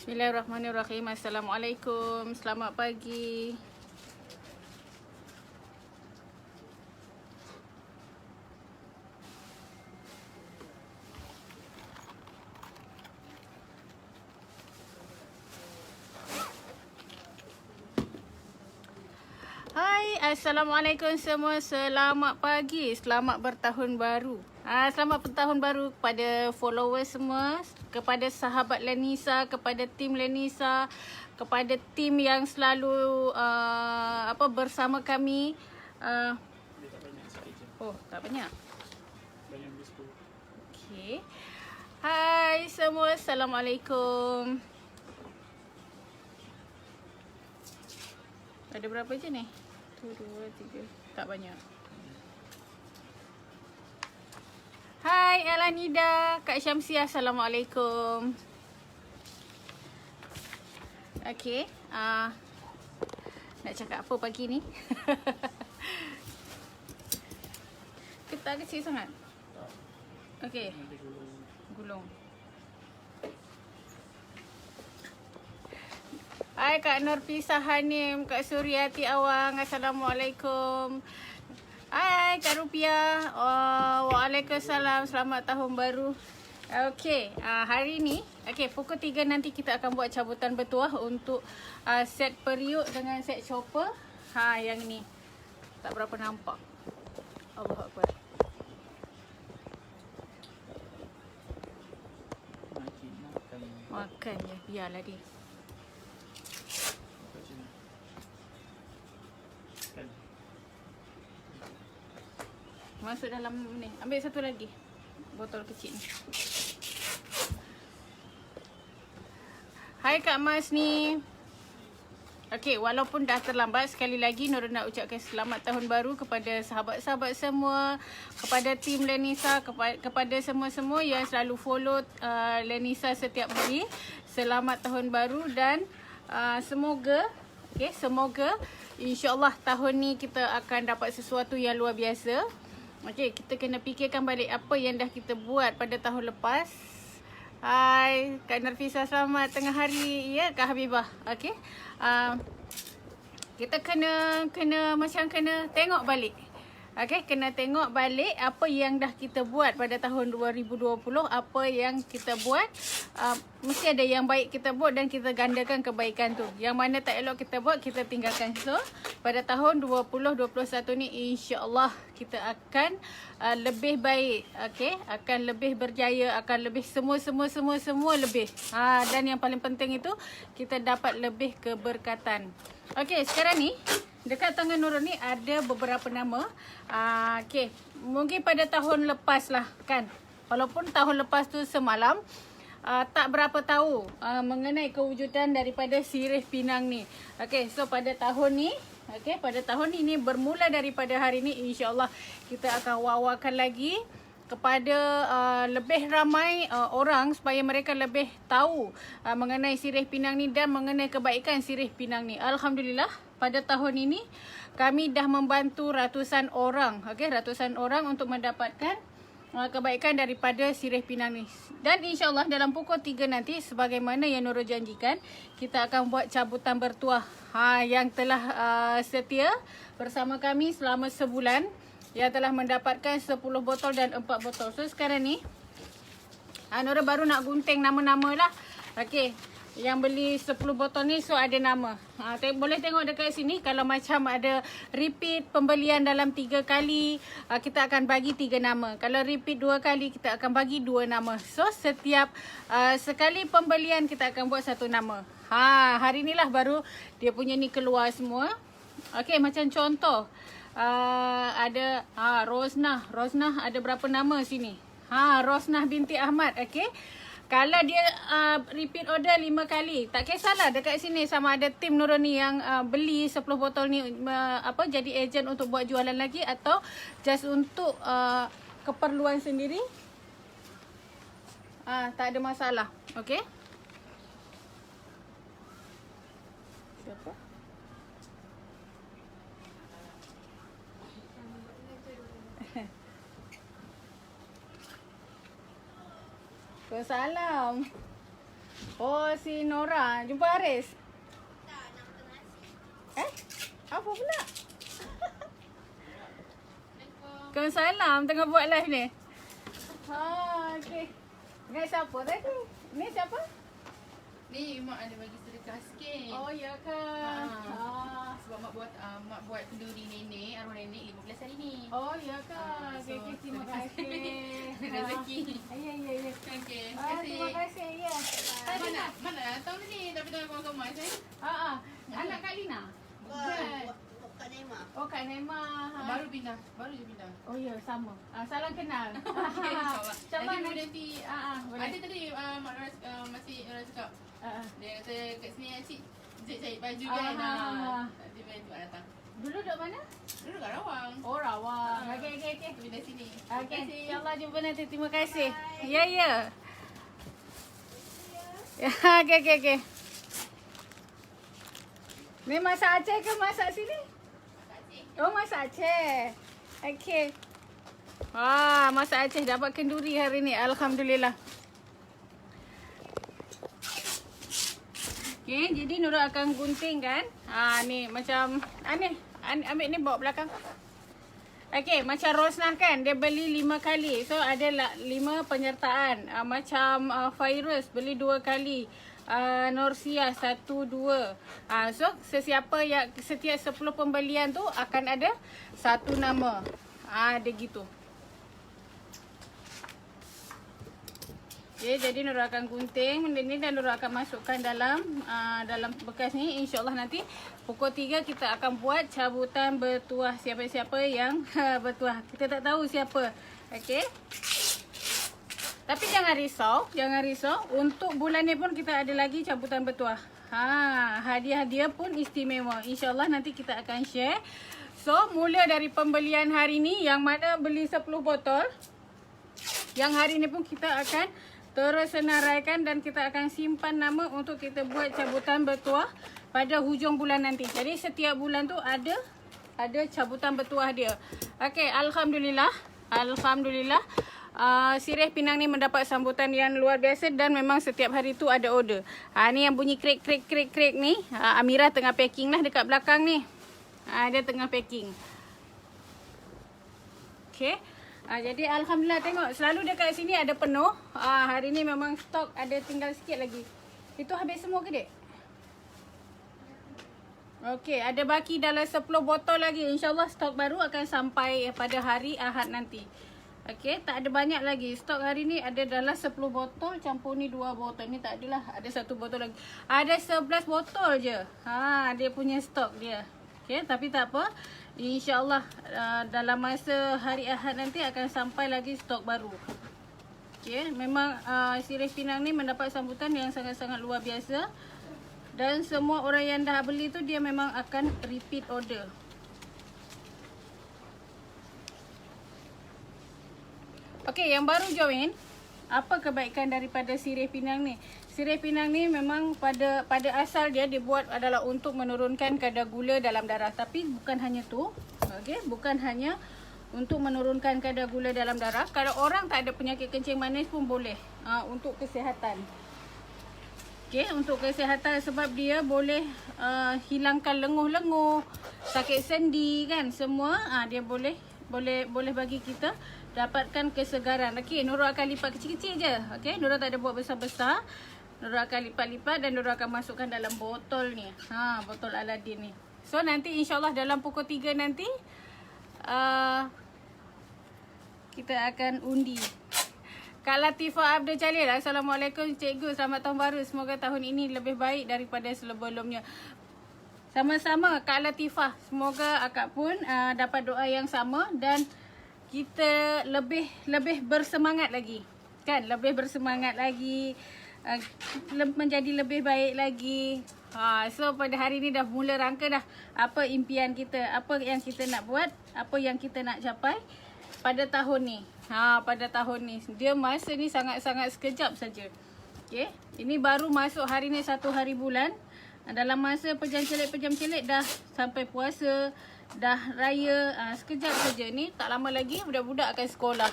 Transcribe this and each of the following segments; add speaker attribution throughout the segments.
Speaker 1: Bismillahirrahmanirrahim. Assalamualaikum. Selamat pagi. Hai, Assalamualaikum semua. Selamat pagi. Selamat bertahun baru. Selamat bertahun baru kepada followers semua, kepada sahabat Lenisa, kepada tim Lenisa, kepada tim yang selalu bersama kami. Tak banyak. Okey. Hai semua. Assalamualaikum. Ada berapa je ni? 1, 2, 3. Tak banyak. Hai Elanida, Kak Syamsiah, Assalamualaikum. Okey, nak cakap apa pagi ni? Kita kecil sangat? Okey, gulung. Hai Kak Nurfisa Hanim, Kak Suryati Awang, Assalamualaikum. Hai Kak Rupiah, Waalaikumsalam, selamat tahun baru. Okey, hari ni, pukul 3 nanti kita akan buat cabutan bertuah untuk set periuk dengan set chopper. Yang ni, tak berapa nampak. Allahu Akbar. Makan je, biarlah dia. Masuk dalam ni. Ambil satu lagi. Botol kecil ni. Hai Kak Mas ni. Okey, walaupun dah terlambat, sekali lagi Nurul nak ucapkan selamat tahun baru kepada sahabat-sahabat semua, kepada tim Lenisa, kepada semua-semua yang selalu follow Lenisa setiap hari. Selamat tahun baru dan semoga insya-Allah tahun ni kita akan dapat sesuatu yang luar biasa. Okey, kita kena fikirkan balik apa yang dah kita buat pada tahun lepas. Hai, Kak Nurfisa, selamat tengah hari. Ya, Kak Habibah. Okey. Kita kena tengok balik. Okey, kena tengok balik apa yang dah kita buat pada tahun 2020, apa yang kita buat. Mesti ada yang baik kita buat dan kita gandakan kebaikan tu. Yang mana tak elok kita buat, kita tinggalkan. So, pada tahun 2021 ni insya-Allah kita akan lebih baik. Okey, akan lebih berjaya, akan lebih semua lebih. Dan yang paling penting itu kita dapat lebih keberkatan. Okey, sekarang ni dekat tangan Nurul ni ada beberapa nama. Okey, mungkin pada tahun lepas lah kan. Walaupun tahun lepas tu semalam tak berapa tahu mengenai kewujudan daripada sirih pinang ni. Okey, so pada tahun ni, pada tahun ini bermula daripada hari ni insya-Allah kita akan wawakan lagi kepada lebih ramai orang supaya mereka lebih tahu mengenai sirih pinang ni dan mengenai kebaikan sirih pinang ni. Alhamdulillah, pada tahun ini kami dah membantu ratusan orang, ratusan orang untuk mendapatkan kebaikan daripada sirih pinang ni. Dan insya-Allah dalam pukul 3 nanti sebagaimana yang Nurul janjikan, kita akan buat cabutan bertuah. Yang telah setia bersama kami selama sebulan, yang telah mendapatkan 10 botol dan 4 botol. So sekarang ni Nurul baru nak gunting nama-nama lah. Okey, yang beli 10 botol ni so ada nama. Boleh tengok dekat sini kalau macam ada repeat pembelian dalam 3 kali, kita akan bagi 3 nama. Kalau repeat 2 kali, kita akan bagi 2 nama. So setiap sekali pembelian kita akan buat 1 nama. Hari ni lah baru dia punya ni keluar semua. Okey, macam contoh ada Rosnah ada berapa nama sini? Rosnah binti Ahmad. Okey, kalau dia repeat order 5 kali, tak kisahlah dekat sini sama ada tim Nurul ni yang beli 10 botol ni jadi ejen untuk buat jualan lagi atau just untuk keperluan sendiri. Tak ada masalah. Okey. Siapa? Waalaikumsalam. Oh, si Nora. Jumpa Haris? Apa pula? Waalaikumsalam. Tengah buat live ni. Okey. Dengan siapa tadi? Ni siapa?
Speaker 2: Ni mak ada bagi sedekah sikit.
Speaker 1: Oh, ya ke?
Speaker 2: Sebab mak buat kenduri nenek, arwah nenek 15 hari ni.
Speaker 1: Oh, ya ke? Okey,
Speaker 2: So,
Speaker 1: terima kasih.
Speaker 2: rezeki.
Speaker 1: Ya.
Speaker 2: Okey, terima kasih.
Speaker 1: Terima kasih, ya.
Speaker 2: Mana datang ni tapi tengah kemas
Speaker 1: Anak Kak Lina?
Speaker 2: Bukan.
Speaker 3: Kak Naima.
Speaker 1: Oh, Kak Naima.
Speaker 2: Baru je pindah.
Speaker 1: Oh, ya, sama. Salam kenal.
Speaker 2: Okey, insyaAllah.
Speaker 1: InsyaAllah
Speaker 2: Nanti
Speaker 1: boleh.
Speaker 2: ada tadi Mak Ras masih cakap. Dia kata kat sini Cik cari baju kan. Nanti baju datang.
Speaker 1: Dulu duduk mana?
Speaker 2: Dulu kat Rawang.
Speaker 1: Oh, Rawang. Okey.
Speaker 2: Pindah sini.
Speaker 1: Okey, insyaAllah jumpa nanti. Terima kasih. Ya. Ya, okey. Ni masak Aceh ke masak sini? Oh, masak Aceh. Okey. Wah, masak Aceh dapat kenduri hari ni. Alhamdulillah. Okey, jadi Nura akan gunting kan. Ni macam ni. Ambil ni bawa belakang. Okey, macam Rosnah kan, dia beli 5 kali. So ada 5 penyertaan. Macam Fairuz beli 2 kali. Norsia 1, 2. So sesiapa yang setiap 10 pembelian tu akan ada 1 nama. Dia gitu. Okay, jadi Nura akan gunting benda ni dan Nura akan masukkan dalam bekas ni. InsyaAllah nanti pukul 3 kita akan buat cabutan bertuah. Siapa-siapa yang bertuah. Kita tak tahu siapa. Okey. Tapi jangan risau. Untuk bulan ni pun kita ada lagi cabutan bertuah. Hadiah dia pun istimewa. InsyaAllah nanti kita akan share. So, mula dari pembelian hari ni yang mana beli 10 botol. Yang hari ni pun kita akan terus senaraikan dan kita akan simpan nama untuk kita buat cabutan bertuah pada hujung bulan nanti. Jadi setiap bulan tu ada cabutan bertuah dia. Okey, alhamdulillah. Sirih Pinang ni mendapat sambutan yang luar biasa dan memang setiap hari tu ada order. Ni yang bunyi krik ni. Amira tengah packing lah dekat belakang ni. Dia tengah packing. Okey. Jadi alhamdulillah tengok selalu dekat sini ada penuh. Hari ni memang stok ada tinggal sikit lagi. Itu habis semua ke dek? Okey, ada baki dalam 10 botol lagi. InsyaAllah stok baru akan sampai pada hari Ahad nanti. Okey, tak ada banyak lagi. Stok hari ni ada dalam 10 botol campur ni 2 botol. Ni tak adalah, ada 1 botol lagi. Ada 11 botol je. Dia punya stok dia. Okey, tapi tak apa. InsyaAllah dalam masa hari Ahad nanti akan sampai lagi stok baru. Okay, memang Sirih Pinang ni mendapat sambutan yang sangat-sangat luar biasa. Dan semua orang yang dah beli tu dia memang akan repeat order. Okay, yang baru join, apa kebaikan daripada Sirih Pinang ni? Sirih Pinang ni memang pada asal dia dibuat adalah untuk menurunkan kadar gula dalam darah. Tapi bukan hanya tu. Okey, bukan hanya untuk menurunkan kadar gula dalam darah. Kalau orang tak ada penyakit kencing manis pun boleh. Untuk kesihatan. Okey, untuk kesihatan sebab dia boleh hilangkan lenguh-lenguh, sakit sendi kan, semua dia boleh bagi kita dapatkan kesegaran. Okey, Nura akan lipat kecil-kecil je. Okey, Nura tak ada buat besar-besar. Nura akan lipat-lipat dan Nura akan masukkan dalam botol ni. Botol Aladin ni. So nanti insyaAllah dalam pukul 3 nanti kita akan undi. Kak Latifah Abdul Jalil. Assalamualaikum cikgu. Selamat tahun baru. Semoga tahun ini lebih baik daripada sebelumnya. Sama-sama Kak Latifah. Semoga akak pun dapat doa yang sama dan kita lebih bersemangat lagi. Kan? Lebih bersemangat lagi. Menjadi lebih baik lagi. So pada hari ni dah mula rangka dah apa impian kita, apa yang kita nak buat, apa yang kita nak capai pada tahun ni. Pada tahun ni dia masa ni sangat-sangat sekejap saja. Okey, ini baru masuk hari ni 1 hari bulan. Dalam masa pejam celik dah sampai puasa, dah raya, sekejap saja ni. Tak lama lagi budak-budak akan sekolah.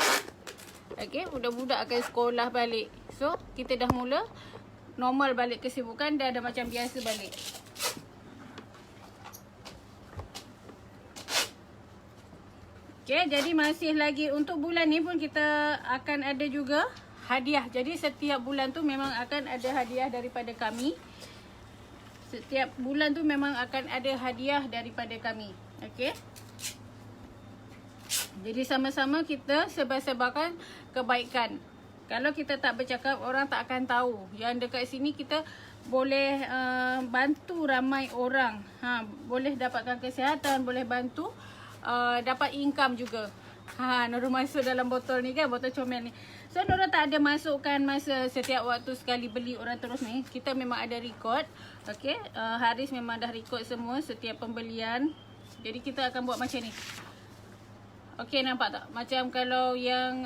Speaker 1: Okey, budak-budak akan sekolah balik. So kita dah mula normal balik kesibukan, dah macam biasa balik. Okay, jadi masih lagi untuk bulan ni pun kita akan ada juga hadiah. Jadi setiap bulan tu memang akan ada hadiah daripada kami. Setiap bulan tu memang akan ada hadiah daripada kami. Okay. Jadi sama-sama kita sebar-sebarkan kebaikan. Kalau kita tak bercakap, orang tak akan tahu. Yang dekat sini kita boleh bantu ramai orang. Boleh dapatkan kesihatan, boleh bantu dapat income juga. Nurul masuk dalam botol ni kan, botol comel ni. So Nurul tak ada masukkan masa setiap waktu sekali beli orang terus ni. Kita memang ada record. Okay, Haris memang dah record semua setiap pembelian. Jadi kita akan buat macam ni. Okay, nampak tak? Macam kalau yang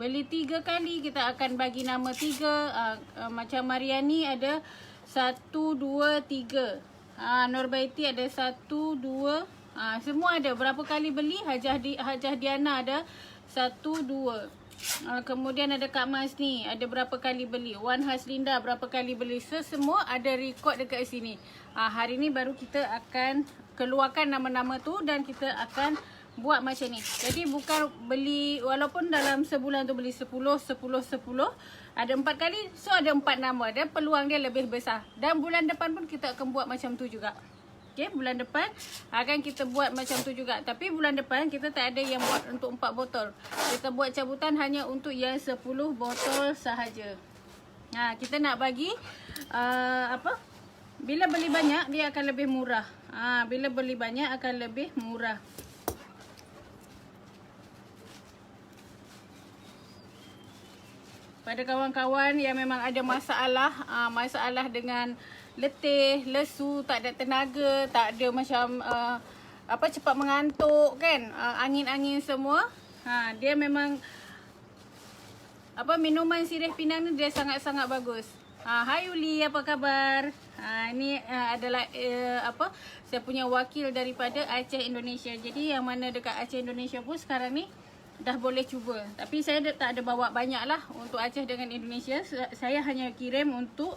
Speaker 1: beli 3 kali, kita akan bagi nama 3. Macam Mariani ada 1, 2, 3. Nurbaiti ada 1, 2. Semua ada. Berapa kali beli? Hajah Diana ada 1, 2. Kemudian ada Kak Mas ni, ada berapa kali beli. Wan Haslinda berapa kali beli. So, semua ada record dekat sini. Hari ni baru kita akan keluarkan nama-nama tu dan kita akan buat macam ni. Jadi bukan beli, walaupun dalam sebulan tu beli 10, 10, 10, ada 4 kali, so ada 4 nama dan peluang dia lebih besar. Dan bulan depan pun kita akan buat macam tu juga. Okay, bulan depan akan kita buat macam tu juga. Tapi bulan depan kita tak ada yang buat untuk 4 botol. Kita buat cabutan hanya untuk yang 10 botol sahaja. Kita nak bagi bila beli banyak dia akan lebih murah. Bila beli banyak akan lebih murah. Pada kawan-kawan yang memang ada masalah dengan letih, lesu, tak ada tenaga, tak ada macam cepat mengantuk kan, angin-angin semua. Dia memang minuman sirih pinang ni dia sangat-sangat bagus. Hai Uli, apa khabar? Ini adalah saya punya wakil daripada Aceh Indonesia. Jadi yang mana dekat Aceh Indonesia pun sekarang ni dah boleh cuba. Tapi saya tak ada bawa banyak lah untuk Aceh dengan Indonesia. Saya hanya kirim untuk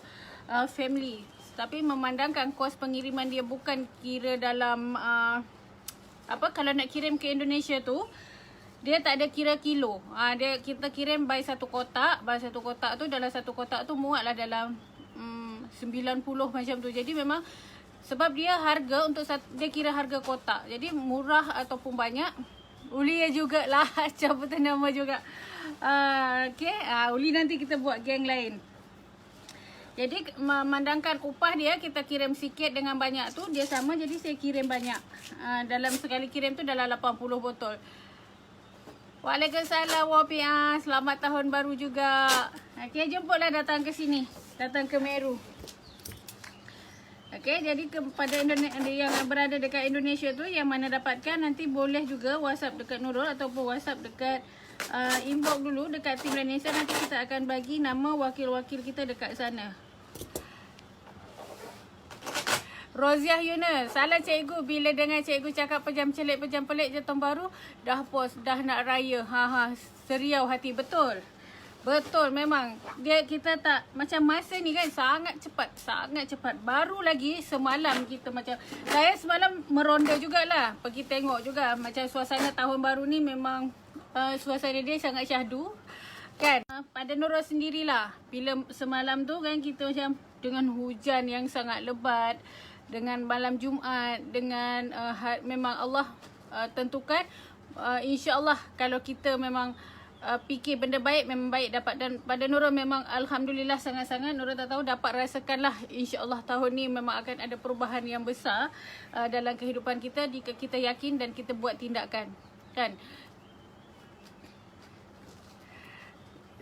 Speaker 1: family. Tapi memandangkan kos pengiriman dia bukan kira dalam kalau nak kirim ke Indonesia tu, dia tak ada kira kilo. Kita kirim by satu kotak. By satu kotak tu, dalam satu kotak tu muatlah dalam 90 macam tu. Jadi memang sebab dia harga untuk dia kira harga kotak. Jadi murah ataupun banyak, Uli juga lah, cabutan nama juga. Okay, Uli nanti kita buat geng lain. Jadi memandangkan upah dia, kita kirim sikit dengan banyak tu dia sama, jadi saya kirim banyak. Dalam sekali kirim tu dalam 80 botol. Waalaikumsalam Wapia, selamat tahun baru juga. Okay, jemputlah datang ke sini, datang ke Meru. Okay, jadi kepada yang berada dekat Indonesia tu, yang mana dapatkan, nanti boleh juga WhatsApp dekat Nurul ataupun WhatsApp dekat inbox dulu dekat Tim Renesa. Nanti kita akan bagi nama wakil-wakil kita dekat sana. Roziah Yunus, salah cikgu bila dengar cikgu cakap pejam celik, pejam pelik je tahun baru, dah pos, dah nak raya. Seriau hati, betul. Betul, memang kita tak macam masa ni kan sangat cepat. Baru lagi semalam kita macam, saya semalam meronda jugalah, pergi tengok juga macam suasana tahun baru ni memang suasana dia sangat syahdu kan. Pada Nurul sendirilah, bila semalam tu kan kita macam dengan hujan yang sangat lebat, dengan malam Jumaat, dengan memang Allah tentukan, insya-Allah kalau kita memang fikir benda baik, memang baik dapat. Dan pada Nurul memang alhamdulillah sangat-sangat, Nurul tak tahu dapat rasakanlah, insya-Allah tahun ni memang akan ada perubahan yang besar dalam kehidupan kita jika kita yakin dan kita buat tindakan kan.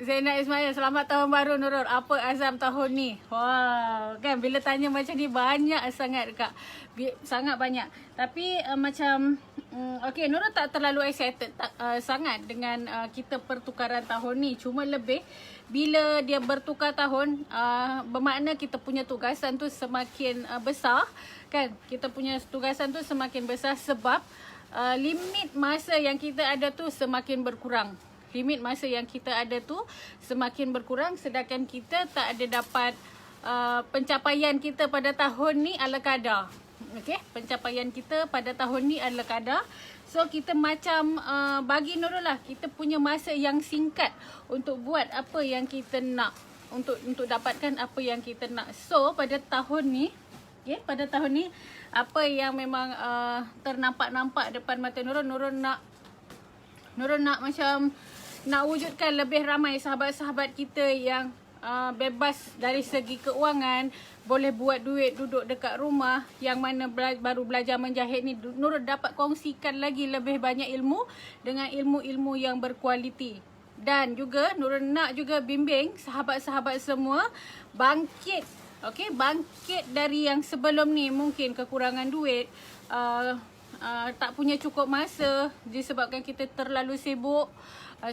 Speaker 1: Zainal Ismail, selamat tahun baru Nurul. Apa azam tahun ni? Wow, kan bila tanya macam ni banyak sangat Kak. Sangat banyak. Tapi macam okey, Nurul tak terlalu excited sangat dengan kita pertukaran tahun ni. Cuma lebih bila dia bertukar tahun, bermakna kita punya tugasan tu semakin besar kan. Kita punya tugasan tu semakin besar sebab limit masa yang kita ada tu semakin berkurang. limit masa yang kita ada tu semakin berkurang, sedangkan kita tak ada dapat pencapaian kita pada tahun ni ala kadar. Okey, pencapaian kita pada tahun ni ala kadar. So kita macam bagi Nurul lah, kita punya masa yang singkat untuk buat apa yang kita nak, untuk dapatkan apa yang kita nak. So pada tahun ni, pada tahun ni apa yang memang ternampak-nampak depan mata Nurul nak macam nak wujudkan lebih ramai sahabat-sahabat kita yang bebas dari segi keuangan, boleh buat duit duduk dekat rumah, yang mana baru belajar menjahit ni Nurul dapat kongsikan lagi lebih banyak ilmu dengan ilmu-ilmu yang berkualiti. Dan juga Nurul nak juga bimbing sahabat-sahabat semua bangkit, bangkit dari yang sebelum ni mungkin kekurangan duit, tak punya cukup masa disebabkan kita terlalu sibuk.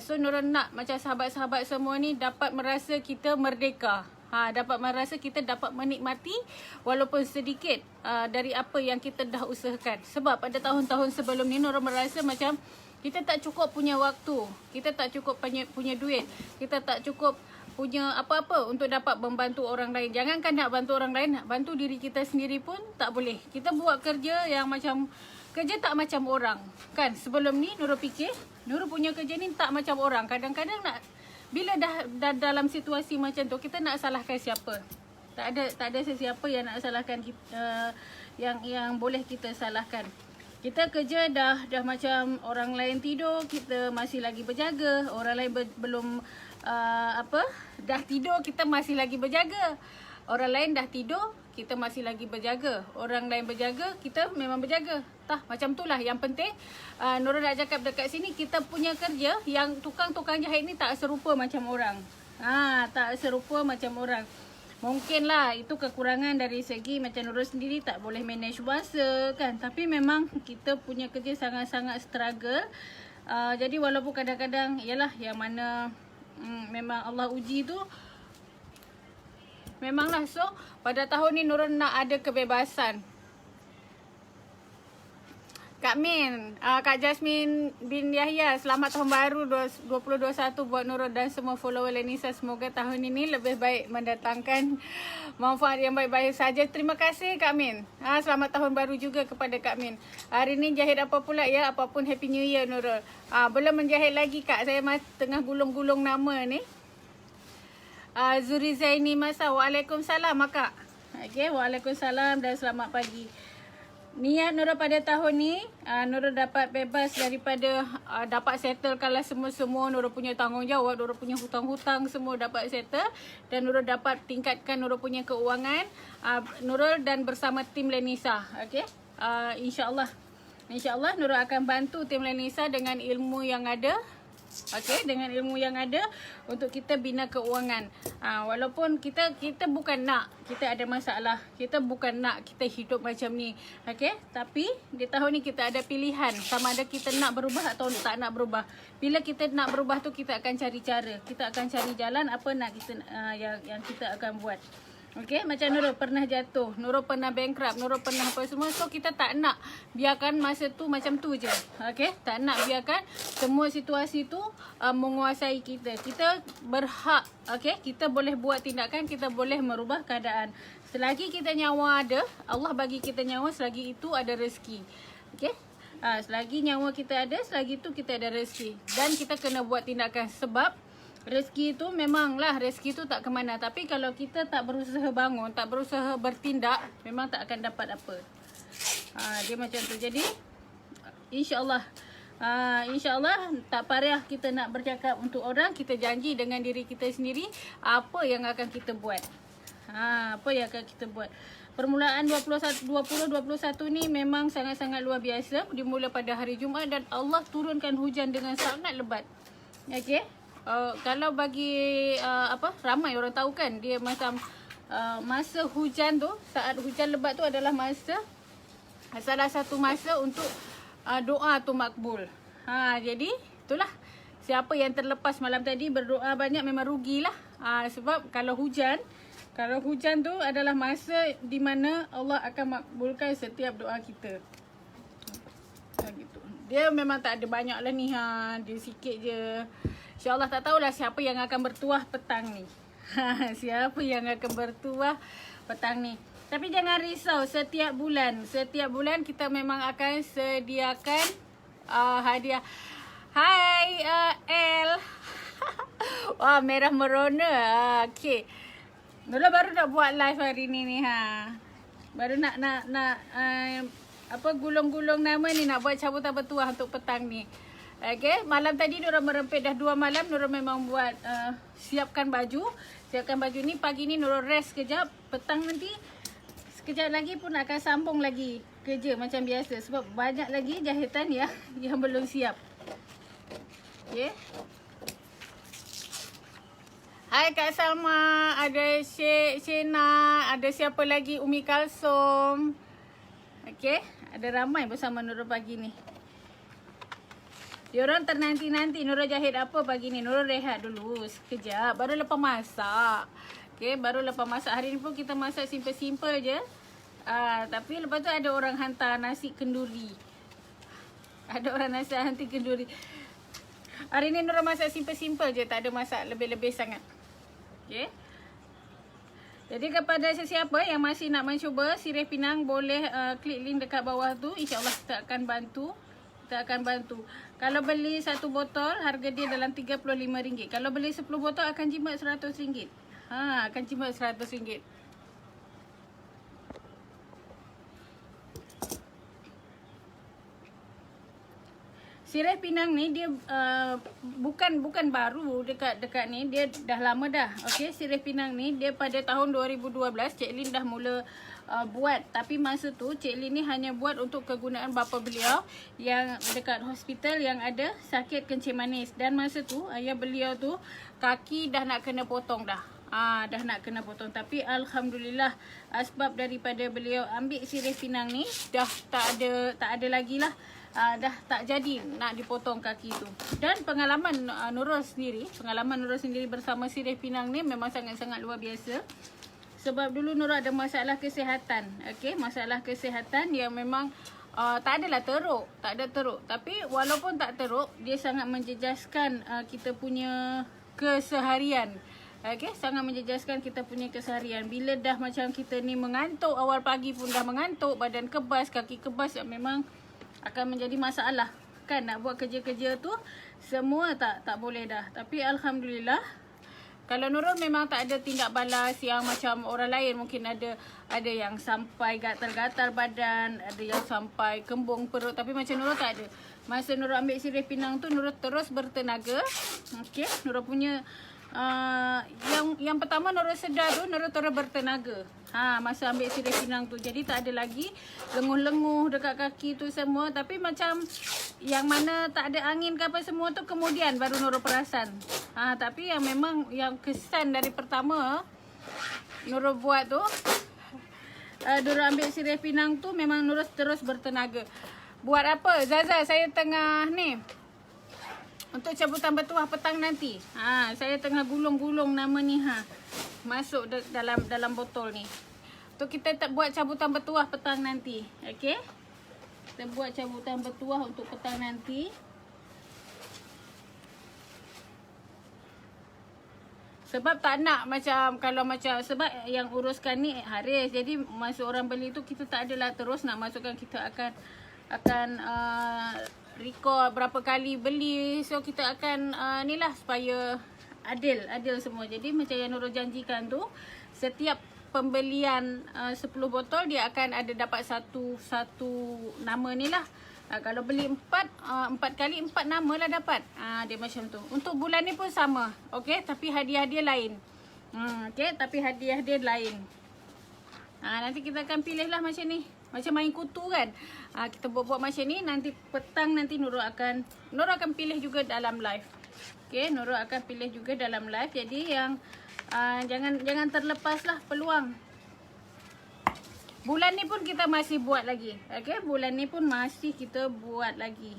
Speaker 1: So Nurul nak macam sahabat-sahabat semua ni dapat merasa kita merdeka. Dapat merasa kita dapat menikmati walaupun sedikit dari apa yang kita dah usahakan. Sebab pada tahun-tahun sebelum ni Nurul merasa macam kita tak cukup punya waktu, kita tak cukup punya duit, kita tak cukup punya apa-apa untuk dapat membantu orang lain. Jangankan nak bantu orang lain, nak bantu diri kita sendiri pun tak boleh. Kita buat kerja yang macam kerja tak macam orang. Kan sebelum ni Nurul fikir Nurul punya kerja ni tak macam orang. Kadang-kadang nak bila dah dalam situasi macam tu, kita nak salahkan siapa? Tak ada sesiapa yang nak salahkan kita, yang boleh kita salahkan. Kita kerja dah macam orang lain tidur, kita masih lagi berjaga. Orang lain belum dah tidur, kita masih lagi berjaga. Orang lain dah tidur, kita masih lagi berjaga. Orang lain berjaga, kita memang berjaga. Macam itulah yang penting. Nurul nak cakap dekat sini, kita punya kerja yang tukang-tukang jahit ni tak serupa macam orang. Tak serupa macam orang. Mungkinlah itu kekurangan dari segi macam Nurul sendiri tak boleh manage masa kan. Tapi memang kita punya kerja sangat-sangat struggle. Jadi walaupun kadang-kadang ialah yang mana memang Allah uji tu, memanglah. So pada tahun ni Nurul nak ada kebebasan. Kak Min, Kak Jasmine bin Yahya, selamat tahun baru 2021 buat Nurul dan semua follower Lenisa. Semoga tahun ini lebih baik, mendatangkan manfaat yang baik-baik saja. Terima kasih Kak Min. Selamat tahun baru juga kepada Kak Min. Hari ni jahit apa pula ya? Apapun Happy New Year Nurul. Belum menjahit lagi Kak, saya tengah gulung-gulung nama ni. Zuri Zaini Masa, waalaikumsalam Kak. Okay, waalaikumsalam dan selamat pagi. Niat Nurul pada tahun ni, Nurul dapat bebas daripada dapat settlekanlah semua Nurul punya tanggungjawab, Nurul punya hutang-hutang semua dapat settle, dan Nurul dapat tingkatkan Nurul punya keuangan, Nurul dan bersama tim Lenisa. Okey, InsyaAllah Nurul akan bantu tim Lenisa dengan ilmu yang ada. Okey, dengan ilmu yang ada untuk kita bina keuangan. Walaupun kita bukan nak kita ada masalah, kita bukan nak kita hidup macam ni. Okey, tapi di tahun ni kita ada pilihan sama ada kita nak berubah atau tak nak berubah. Bila kita nak berubah tu, kita akan cari cara, kita akan cari jalan apa nak kita yang kita akan buat. Okey, macam Nurul pernah jatuh, Nurul pernah bankrupt, Nurul pernah apa semua. So kita tak nak biarkan masa tu macam tu je. Okey, tak nak biarkan semua situasi tu menguasai kita. Kita berhak, okey, kita boleh buat tindakan, kita boleh merubah keadaan. Selagi kita nyawa ada, Allah bagi kita nyawa, selagi itu ada rezeki. Okey, selagi nyawa kita ada, selagi itu kita ada rezeki. Dan kita kena buat tindakan, sebab rezeki tu memanglah, rezeki tu tak ke mana. Tapi kalau kita tak berusaha bangun, tak berusaha bertindak, memang tak akan dapat apa. Dia macam tu. Jadi InsyaAllah tak payah kita nak bercakap untuk orang. Kita janji dengan diri kita sendiri apa yang akan kita buat. Apa yang akan kita buat. Permulaan 2021 ni memang sangat-sangat luar biasa. Dimula pada hari Jumaat dan Allah turunkan hujan dengan sangat lebat. Okey. Kalau bagi ramai orang tahu kan, dia macam masa hujan tu, saat hujan lebat tu adalah salah satu masa untuk doa tu makbul. Jadi itulah, siapa yang terlepas malam tadi berdoa banyak memang rugilah. Sebab kalau hujan tu adalah masa di mana Allah akan makbulkan setiap doa kita. gitu. Dia memang tak ada banyak lah ni dia sikit je. InsyaAllah tak tahulah siapa yang akan bertuah petang ni. Siapa yang akan bertuah petang ni. Tapi jangan risau, setiap bulan kita memang akan sediakan hadiah. Hai El. Wah, merah merona. Okey. Nurul baru nak buat live hari ni Baru nak gulung-gulung nama ni, nak buat cabutan bertuah untuk petang ni. Okay, malam tadi Nurul merempit dah 2 malam. Nurul memang buat siapkan baju ni. Pagi ni Nurul rest sekejap. Petang nanti sekejap lagi pun akan sambung lagi kerja macam biasa. Sebab banyak lagi jahitan yang belum siap. Okay. Hai Kak Salma, ada Syed Shena, ada siapa lagi, Umi Kalsum. Okay, ada ramai bersama Nurul pagi ni. Diorang ternanti-nanti Nurul jahit apa pagi ni. Nurul rehat dulu sekejap, baru lepas masak. Okay, baru lepas masak. Hari ni pun kita masak simple-simple je. Tapi lepas tu ada orang hantar nasi kenduri. Hari ni Nurul masak simple-simple je, tak ada masak lebih-lebih sangat. Okay. Jadi kepada sesiapa yang masih nak mencuba sirih pinang, boleh klik link dekat bawah tu. InsyaAllah kita akan bantu. Kalau beli 1 botol, harga dia dalam RM35. Kalau beli 10 botol akan jimat RM100. Akan jimat RM100. Sirih pinang ni dia bukan baru dekat ni, dia dah lama dah. Okey, sirih pinang ni dia pada tahun 2012 Cik Lin dah mula buat. Tapi masa tu Cik Lin ni hanya buat untuk kegunaan bapa beliau yang dekat hospital yang ada sakit kencing manis. Dan masa tu ayah beliau tu kaki dah nak kena potong dah. Dah nak kena potong. Tapi alhamdulillah, sebab daripada beliau ambil sirih pinang ni dah tak ada lagi lah. Dah tak jadi nak dipotong kaki tu. Dan pengalaman Nurul sendiri bersama sirih pinang ni memang sangat-sangat luar biasa. Sebab dulu Nurul ada masalah kesihatan. Okey, masalah kesihatan yang memang tak adalah teruk, tak ada teruk. Tapi walaupun tak teruk, dia sangat menjejaskan kita punya keseharian. Okey, sangat menjejaskan kita punya keseharian. Bila dah macam kita ni mengantuk, awal pagi pun dah mengantuk, badan kebas, kaki kebas, memang akan menjadi masalah kan. Nak buat kerja-kerja tu semua tak boleh dah. Tapi alhamdulillah, kalau Nurul memang tak ada tindak balas yang macam orang lain. Mungkin ada yang sampai gatal-gatal badan, ada yang sampai kembung perut. Tapi macam Nurul tak ada. Masa Nurul ambil sirih pinang tu, Nurul terus bertenaga. Okey, Nurul punya yang pertama Nurul sedar tu, Nurul terus bertenaga. Masa ambil sirih pinang tu. Jadi tak ada lagi lenguh-lenguh dekat kaki tu semua. Tapi macam yang mana tak ada angin ke apa semua tu kemudian baru Nurul perasan. Tapi yang memang yang kesan dari pertama Nurul buat tu, Nurul ambil sirih pinang tu, memang Nurul terus bertenaga. Buat apa? Zaza, saya tengah ni untuk cabutan bertuah petang nanti. Saya tengah gulung-gulung nama ni masuk dalam botol ni. Tu kita tak buat cabutan bertuah petang nanti. Okey? Kita buat cabutan bertuah untuk petang nanti. Sebab tak nak sebab yang uruskan ni Haris. Jadi masa orang beli tu kita tak adalah terus nak masukkan, kita akan record berapa kali beli. So kita akan ni lah supaya adil semua. Jadi macam yang Nurul janjikan tu, setiap pembelian 10 botol dia akan ada dapat satu nama ni lah. Kalau beli 4 kali 4 nama lah dapat. Dia macam tu. Untuk bulan ni pun sama. Okey, tapi hadiah dia lain. Nanti kita akan pilih lah macam ni. Macam main kutu kan. Kita buat macam ni. Nanti petang nanti Nurul akan pilih juga dalam live. Okey, Nurul akan pilih juga dalam live. Jadi yang jangan terlepaslah peluang. Bulan ni pun kita masih buat lagi. Okey, bulan ni pun masih kita buat lagi.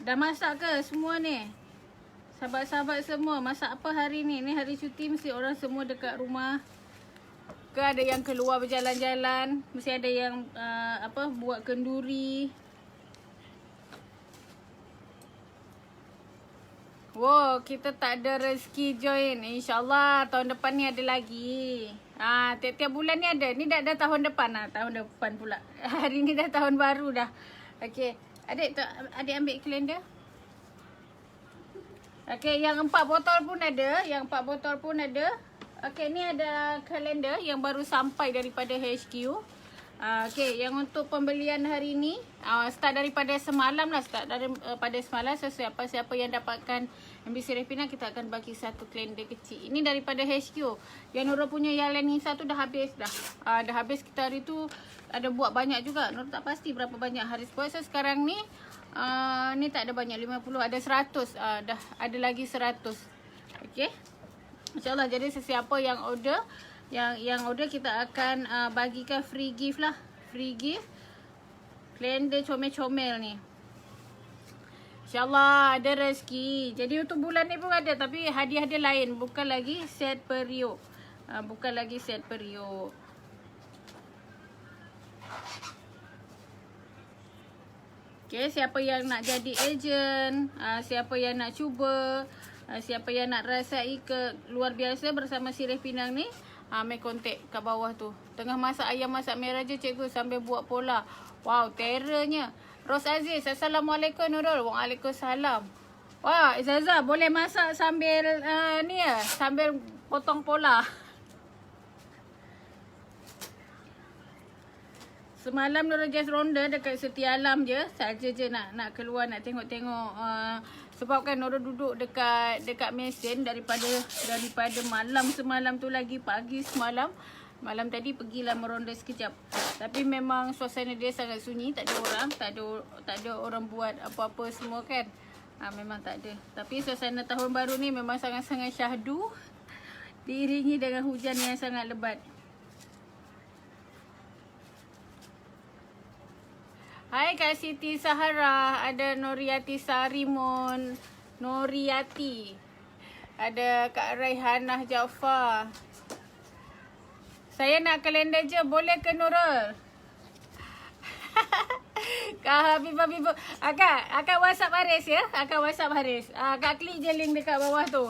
Speaker 1: Dah masak ke semua ni? Sahabat-sahabat semua, masak apa hari ni? Ni hari cuti, mesti orang semua dekat rumah. ke ada yang keluar berjalan-jalan, mesti ada yang buat kenduri. Wow, kita tak ada rezeki join. InsyaAllah tahun depan ni ada lagi. Tiap-tiap bulan ni ada. Ni dah tahun depan lah. Tahun depan pula. Hari ni dah tahun baru dah. Okay. Adik ambil kalender. Okay, yang 4 botol pun ada. Okay, ni ada kalender yang baru sampai daripada HQ. Okay, yang untuk pembelian hari ni start daripada semalam lah. Pada semalam, siapa-siapa yang dapatkan MBC Refina, kita akan bagi satu kalender kecil. Ini daripada HQ. Yang Nurul punya yang lain Nisa tu dah habis dah. Dah habis. Kita hari tu ada buat banyak juga. Nurul tak pasti berapa banyak hari buat. So sekarang ni ni tak ada banyak, 50, ada 100. Dah ada lagi 100. Okay, InsyaAllah. Jadi sesiapa yang order, yang order, kita akan bagikan free gift lah. Free gift kalender comel-comel ni. InsyaAllah ada rezeki. Jadi untuk bulan ni pun ada, tapi hadiah-hadiah lain. Bukan lagi set periuk. Okay, siapa yang nak jadi ejen, siapa yang nak cuba, siapa yang nak rasai ke luar biasa bersama si Refina ni, main kontak kat bawah tu. Tengah masak ayam masak merah je cikgu sambil buat pola. Wow, terrornya. Ros Aziz, Assalamualaikum Nurul. Waalaikumsalam. Wah, Zaza boleh masak sambil ni ya, sambil potong pola. Semalam Nurul just ronda dekat Setia Alam je. Saja je nak keluar, nak tengok-tengok. Sebab kan Nurul duduk dekat mesin daripada malam semalam tu lagi, pagi semalam. Malam tadi pergilah meronda sekejap. Tapi memang suasana dia sangat sunyi, tak ada orang, tak ada orang buat apa-apa semua kan. Memang tak ada. Tapi suasana tahun baru ni memang sangat-sangat syahdu, diiringi dengan hujan yang sangat lebat. Hai Kak Siti Sahara, ada Noriati Sarimon, Noriati. Ada Kak Raihanah Jaafar. Saya nak kalender je, boleh ke Nurul? Kak Habibah. Akak WhatsApp Haris ya. Kak klik je link dekat bawah tu.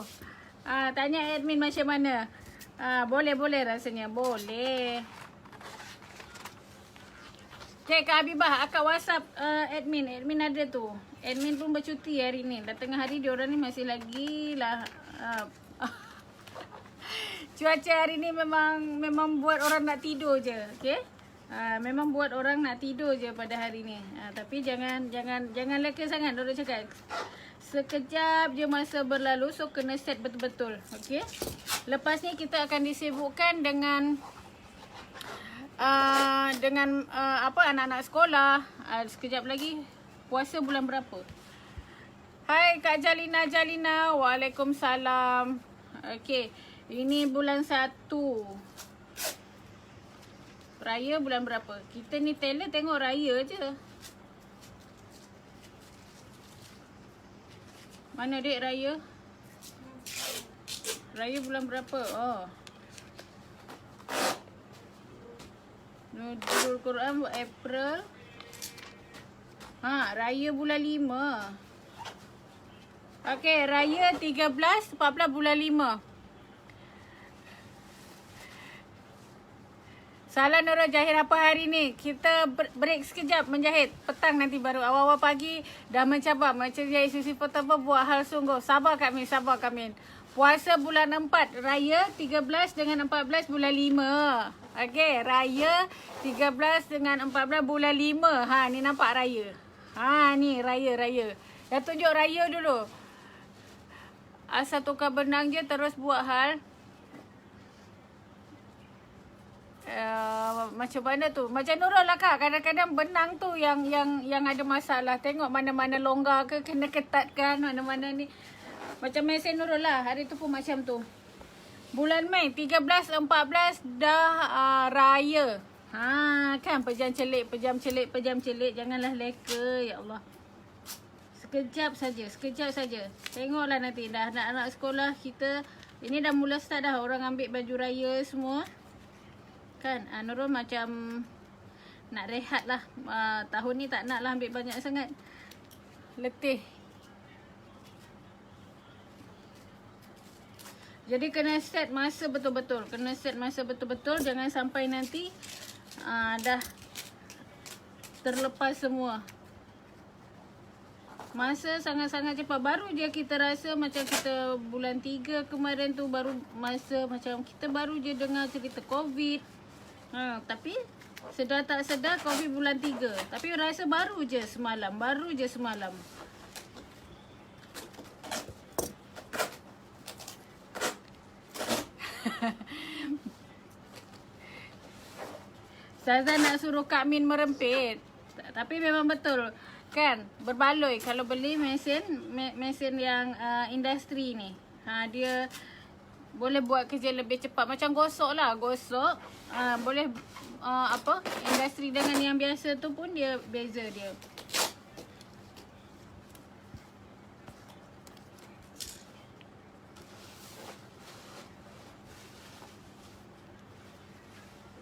Speaker 1: Tanya admin macam mana. Boleh rasanya. Boleh. Okay, Kak Habibah, akak WhatsApp admin. Admin ada tu. Admin pun bercuti hari ni. Dah tengah hari diorang ni masih lagi lah. Cuaca hari ni memang buat orang nak tidur je. Okay? Memang buat orang nak tidur je pada hari ni. Tapi jangan leka sangat. Dorang cakap sekejap je masa berlalu, so kena set betul-betul. Okay? Lepas ni kita akan disibukkan dengan anak-anak sekolah. Sekejap lagi puasa bulan berapa? Hai Kak Jalina. Waalaikumsalam. Okay, ini bulan 1. Raya bulan berapa? Kita ni talent tengok raya je. Mana dek raya? Raya bulan berapa? Oh, Nuzul Quran April. Raya bulan 5. Okey, raya 13, 14 bulan 5. Salah Nurul jahit apa hari ni? Kita break sekejap menjahit. Petang nanti baru. Awal-awal pagi dah mencabar. Macam jahit susi petapa buat hal sungguh. Sabar kami. Puasa bulan 4. Raya 13 dengan 14 bulan 5. Okey, raya 13 dengan 14 bulan 5. Ni nampak raya. Ni raya. Dah tunjuk raya dulu. Asal tukar benang je terus buat hal. Macam mana tu? Macam Nurul lah Kak. Kadang-kadang benang tu yang ada masalah. Tengok mana-mana longgar ke, kena ketatkan, mana-mana ni. Macam mesin Nurul lah. Hari tu pun macam tu. Bulan Mei 13, 14 dah raya. Kan pejam celik. Janganlah leka, ya Allah. Sekejap saja. Tengoklah nanti dah anak-anak sekolah kita. Ini dah mula start dah. Orang ambil baju raya semua. Kan Nurul macam nak rehat lah. Tahun ni tak nak lah ambil banyak sangat. Letih. Jadi kena set masa betul-betul. Jangan sampai nanti dah terlepas semua. Masa sangat-sangat cepat. Baru je kita rasa macam kita bulan 3 kemarin tu baru masa macam kita baru je dengar cerita COVID. Tapi sedar tak sedar COVID bulan 3. Tapi rasa baru je semalam. Ustazah nak suruh Kak Min merempit. Tapi memang betul kan, berbaloi kalau beli mesin yang industri ni. Dia boleh buat kerja lebih cepat. Macam gosok. Boleh industri dengan yang biasa tu pun dia beza dia.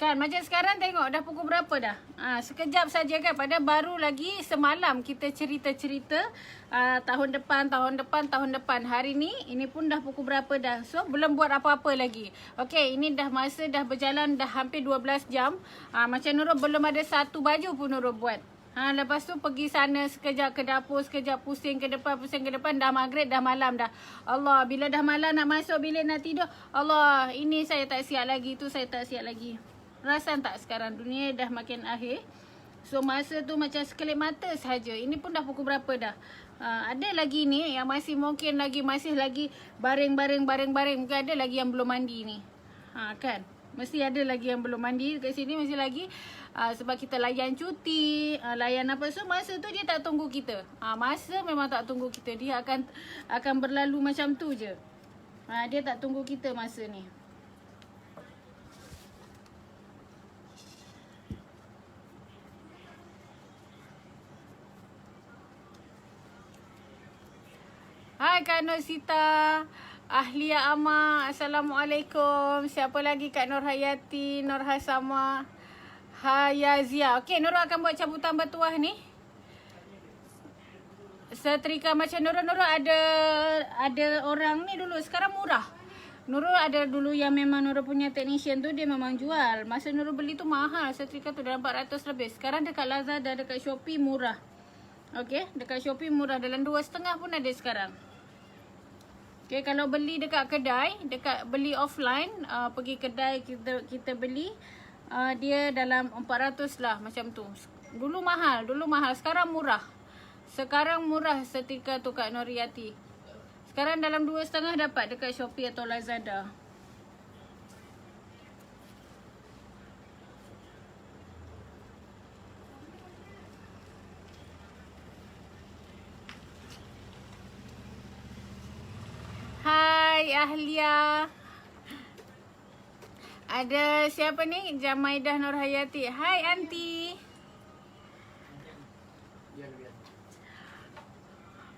Speaker 1: Kan macam sekarang tengok dah pukul berapa dah. Sekejap saja kan, pada baru lagi semalam kita cerita-cerita tahun depan. Hari ni ini pun dah pukul berapa dah. So belum buat apa-apa lagi. Okey, ini dah masa dah berjalan dah hampir 12 jam. Macam Nurul belum ada satu baju pun Nurul buat. Lepas tu pergi sana sekejap ke dapur, sekejap pusing ke depan, dah maghrib, dah malam dah. Allah, bila dah malam nak masuk bilik nak tidur, Allah, ini saya tak siap lagi, tu saya tak siap lagi. Rasan tak sekarang dunia dah makin akhir. So masa tu macam sekelip mata sahaja. Ini pun dah pukul berapa dah. Ada lagi ni yang masih mungkin masih lagi baring. Mungkin ada lagi yang belum mandi ni. Kan? Mesti ada lagi yang belum mandi kat sini masih lagi. Sebab kita layan cuti, layan apa. So masa tu dia tak tunggu kita. Masa memang tak tunggu kita. Dia akan berlalu macam tu je. Dia tak tunggu kita masa ni. Hai Kak Nur Sita, Ahlia Amma, Assalamualaikum. Siapa lagi? Kak Nur Hayati, Nur Hasama, Hayazia. Okey, Nurul akan buat cabutan bertuah ni. Setrika macam Nurul ada orang ni dulu, sekarang murah. Nurul ada dulu yang memang Nurul punya technician tu dia memang jual. Masa Nurul beli tu mahal, setrika tu dalam 400 lebih. Sekarang dekat Lazada, dekat Shopee murah. Okey, dekat Shopee murah, dalam 2.5 pun ada sekarang. Okay, kalau beli dekat kedai, beli offline, pergi kedai kita beli, dia dalam 400 lah macam tu. Dulu mahal, sekarang murah. Setrika tu Kak Nuriyati. Sekarang dalam 2.5 dapat dekat Shopee atau Lazada. Hai Ahlia. Ada siapa ni? Jamaidah Nur Hayati. Hai Aunty.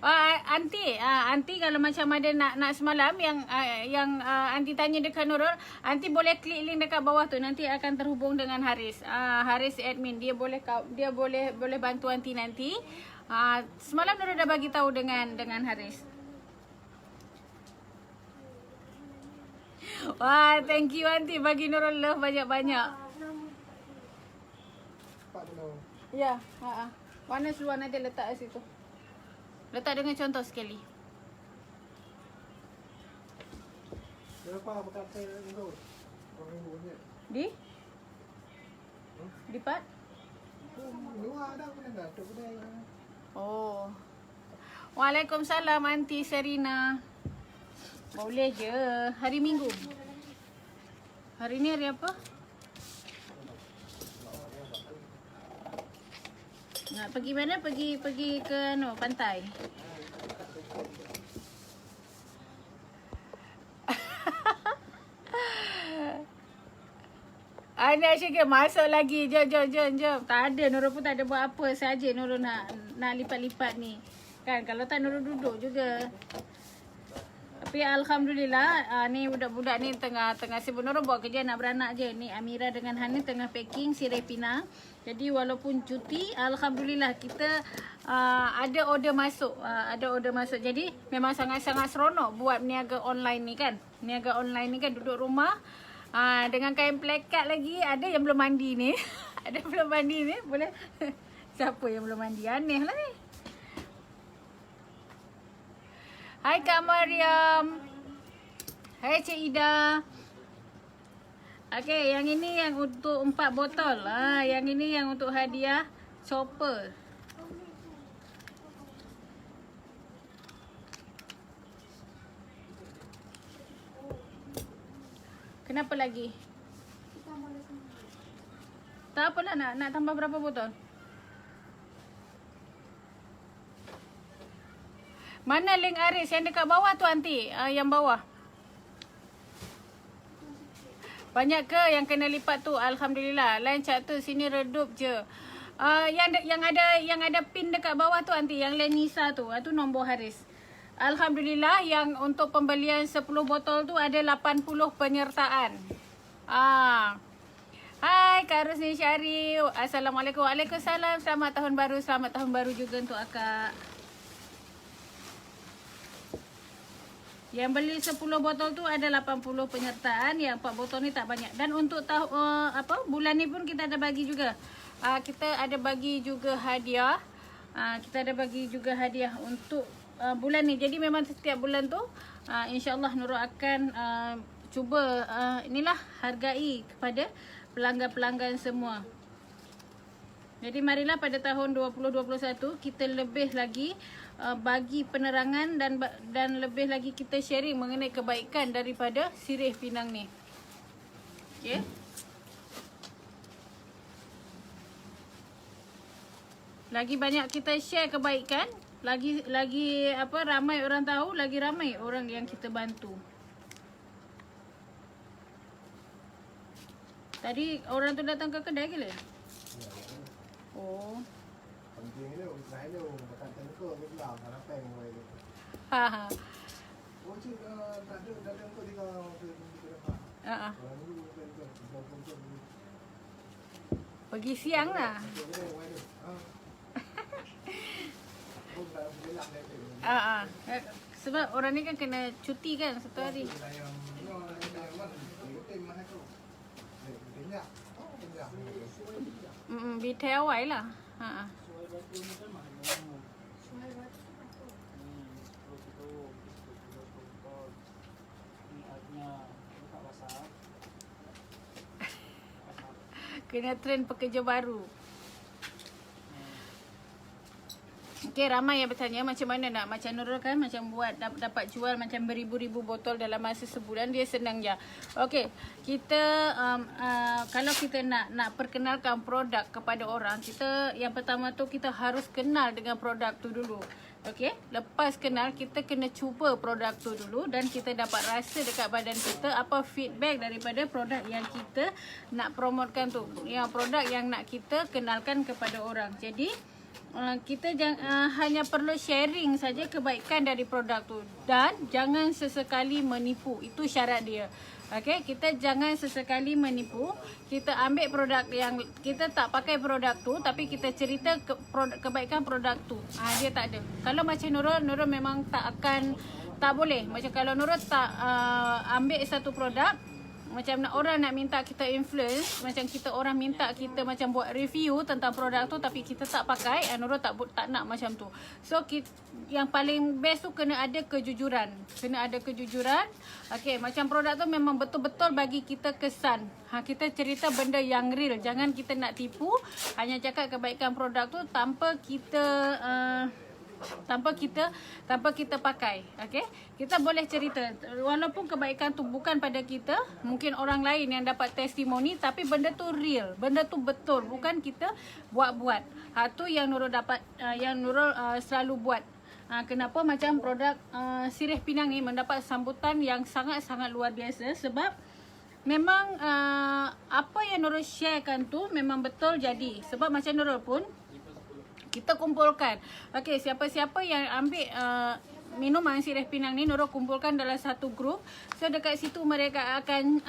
Speaker 1: Aunty kalau macam ada nak semalam yang Aunty tanya dekat Nurul, Aunty boleh klik link dekat bawah tu, nanti akan terhubung dengan Haris. Haris admin, dia boleh bantu Aunty nanti. Semalam Nurul dah bagi tahu dengan Haris. Wah, thank you Aunty bagi Nurul love banyak-banyak. Ya, warna seluar nanti letak kat situ. Letak dengan contoh sekali.
Speaker 3: Berapa berkata Nurul?
Speaker 1: Di? Di part?
Speaker 3: Luar ada pun enggak, tu kedai.
Speaker 1: Oh. Waalaikumsalam Aunty Serina. Boleh je. Hari Minggu. Hari ni hari apa? Nak pergi mana? Pergi ke pantai. Anak Syekh masuk lagi. Jom. Tak ada, Nurul pun tak ada buat apa saja. Nurul nak lipat-lipat ni. Kan kalau tak Nurul duduk juga. Tapi alhamdulillah ni budak-budak ni tengah sibuk. Nurul buat kerja nak beranak je. Ni Amira dengan Hani tengah packing sirih pinang. Jadi walaupun cuti, alhamdulillah kita ada order masuk. Jadi memang sangat-sangat seronok buat niaga online ni kan. Niaga online ni kan duduk rumah dengan kain plekat lagi. Ada yang belum mandi ni. Ada yang belum mandi ni. Boleh. Siapa yang belum mandi? Aneh lah ni. Hai Kak Mariam. Hai Cik Ida. Okey, yang ini yang untuk 4 botol. Yang ini yang untuk hadiah chopper. Kenapa lagi? Tak apalah, nak tambah berapa botol? Mana link Aris yang dekat bawah tu Aunty? Yang bawah. Banyak ke yang kena lipat tu? Alhamdulillah. Lain cak tu sini redup je. Yang ada pin dekat bawah tu Aunty, yang lain Nisa tu. Tu nombor Haris. Alhamdulillah yang untuk pembelian 10 botol tu ada 80 penyertaan. Hai Kak Rusni Syari. Assalamualaikum. Waalaikumsalam. Selamat tahun baru. Selamat tahun baru juga untuk akak. Yang beli 10 botol tu ada 80 penyertaan. Yang 4 botol ni tak banyak. Dan untuk bulan ni pun kita ada bagi juga. Kita ada bagi juga hadiah. Untuk bulan ni. Jadi memang setiap bulan tu insya-Allah Nurul akan cuba hargai kepada pelanggan-pelanggan semua. Jadi marilah pada tahun 2021 kita lebih lagi bagi penerangan dan lebih lagi kita sharing mengenai kebaikan daripada sirih pinang ni. Okey. Lagi banyak kita share kebaikan, lagi ramai orang tahu, lagi ramai orang yang kita bantu. Tadi orang tu datang ke kedai ke le? Oh.
Speaker 3: Penting ni usaha ni bukan tengko kita nak peng we.
Speaker 1: Ha.
Speaker 3: Oh cik tak ada datang tu dia dapat.
Speaker 1: Pergi siang lah. Sebab orang ni kan kena cuti kan satu hari. BTWI lah. Kena trend pekerja baru. Okey, ramai yang bertanya macam mana nak macam Nurul kan macam buat dapat jual macam beribu-ribu botol dalam masa sebulan. Dia senang je. Okey, kita kalau kita nak perkenalkan produk kepada orang, kita yang pertama tu kita harus kenal dengan produk tu dulu. Okey, lepas kenal kita kena cuba produk tu dulu dan kita dapat rasa dekat badan kita apa feedback daripada produk yang kita nak promotekan tu. Yang produk yang nak kita kenalkan kepada orang. Jadi kita hanya perlu sharing saja kebaikan dari produk tu dan jangan sesekali menipu. Itu syarat dia. Okey, kita jangan sesekali menipu. Kita ambil produk yang kita tak pakai produk tu tapi kita cerita kebaikan produk tu. Dia tak ada. Kalau macam Nurul memang tak boleh. Macam kalau Nurul tak ambil satu produk, macam orang nak minta kita influence, macam orang minta kita macam buat review tentang produk tu tapi kita tak pakai, Nurul tak nak macam tu. So yang paling best tu kena ada kejujuran. Okey, macam produk tu memang betul-betul bagi kita kesan. Kita cerita benda yang real. Jangan kita nak tipu, hanya cakap kebaikan produk tu tanpa kita pakai. Okey, kita boleh cerita walaupun kebaikan tu bukan pada kita, mungkin orang lain yang dapat testimoni tapi benda tu real, benda tu betul, bukan kita buat-buat. Tu yang Nurul dapat, yang Nurul selalu buat. Kenapa macam produk sirih pinang ni mendapat sambutan yang sangat-sangat luar biasa sebab memang apa yang Nurul sharekan tu memang betul jadi. Sebab macam Nurul pun kita kumpulkan. Okey, siapa-siapa yang ambil minuman Sirih Pinang ni Nurul kumpulkan dalam satu grup. So dekat situ mereka akan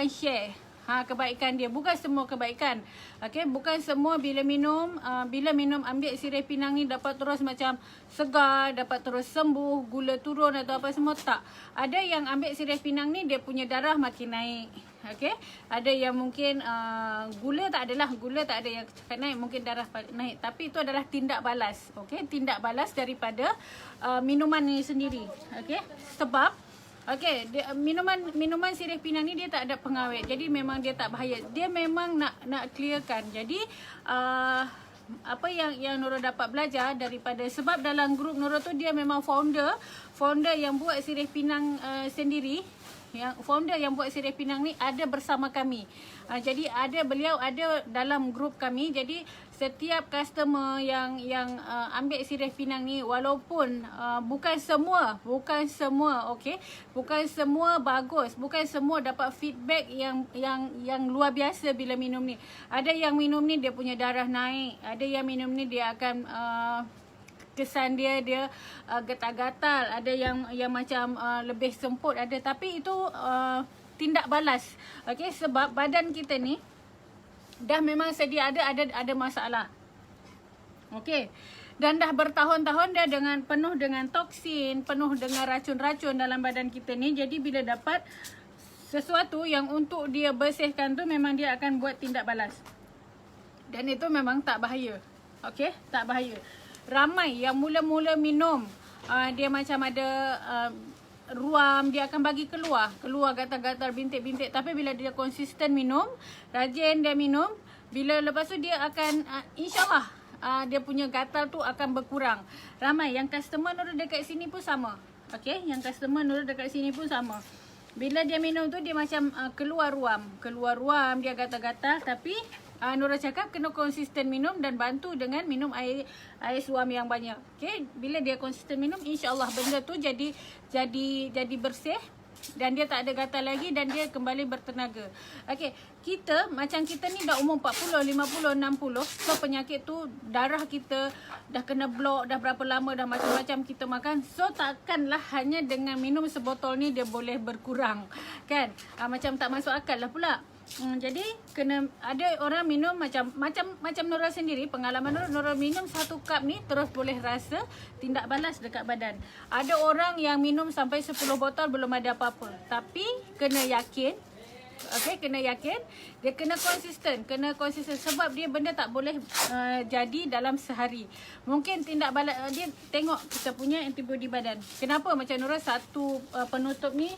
Speaker 1: share kebaikan dia. Bukan semua kebaikan. Okey, bukan semua bila minum ambil Sirih Pinang ni dapat terus macam segar, dapat terus sembuh, gula turun atau apa semua, tak. Ada yang ambil Sirih Pinang ni dia punya darah makin naik. Okey, ada yang mungkin gula tak ada yang cepat naik, mungkin darah naik, tapi itu adalah tindak balas. Okey, tindak balas daripada minuman ni sendiri. Okey, sebab minuman Sirih Pinang ni dia tak ada pengawet. Jadi memang dia tak bahaya. Dia memang nak clearkan. Jadi apa yang Nurul dapat belajar daripada, sebab dalam grup Nurul tu dia memang founder yang buat Sirih Pinang sendiri. Yang founder yang buat Sirih Pinang ni ada bersama kami. Jadi beliau ada dalam grup kami. Jadi setiap customer yang ambil Sirih Pinang ni, walaupun bukan semua okey, bukan semua bagus, bukan semua dapat feedback yang luar biasa bila minum ni. Ada yang minum ni dia punya darah naik, ada yang minum ni dia akan kesan dia gatal-gatal, ada yang macam lebih semput ada, tapi itu tindak balas. Okey, sebab badan kita ni dah memang sedia ada masalah. Okey. Dan dah bertahun-tahun dia penuh dengan toksin, penuh dengan racun-racun dalam badan kita ni. Jadi bila dapat sesuatu yang untuk dia bersihkan tu, memang dia akan buat tindak balas. Dan itu memang tak bahaya. Okey, tak bahaya. Ramai yang mula-mula minum, dia macam ada ruam, dia akan bagi keluar gatal-gatal, bintik-bintik. Tapi bila dia konsisten minum, rajin dia minum, bila lepas tu dia akan insyaAllah dia punya gatal tu akan berkurang. Ramai yang customer Nurul dekat sini pun sama. Okey, yang customer Nurul dekat sini pun sama. Bila dia minum tu dia macam keluar ruam, dia gatal-gatal. Tapi Nurul cakap kena konsisten minum dan bantu dengan minum air suam yang banyak. Okey, bila dia konsisten minum, insya-Allah benda tu jadi bersih dan dia tak ada gatal lagi dan dia kembali bertenaga. Okey, kita ni dah umur 40, 50, 60, so penyakit tu darah kita dah kena blok dah berapa lama, dah macam-macam kita makan. So takkanlah hanya dengan minum sebotol ni dia boleh berkurang, kan? Macam tak masuk akal lah pula. Jadi kena ada orang minum macam Nurul sendiri, pengalaman Nurul minum 1 cup ni terus boleh rasa tindak balas dekat badan. Ada orang yang minum sampai 10 botol belum ada apa-apa. Tapi kena yakin. Okey, kena yakin, dia kena konsisten sebab dia benda tak boleh jadi dalam sehari. Mungkin tindak balas dia tengok kita punya antibody badan. Kenapa macam Nurul satu penutup ni